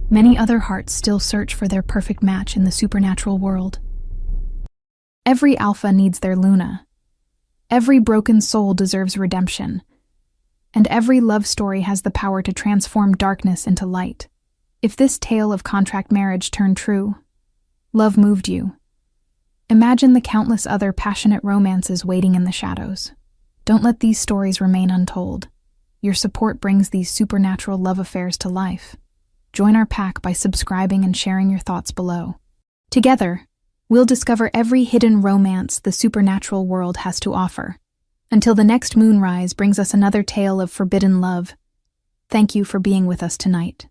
many other hearts still search for their perfect match in the supernatural world. Every Alpha needs their Luna. Every broken soul deserves redemption. And every love story has the power to transform darkness into light. If this tale of contract marriage turned true, love moved you, imagine the countless other passionate romances waiting in the shadows. Don't let these stories remain untold. Your support brings these supernatural love affairs to life. Join our pack by subscribing and sharing your thoughts below. Together, we'll discover every hidden romance the supernatural world has to offer. Until the next moonrise brings us another tale of forbidden love. Thank you for being with us tonight.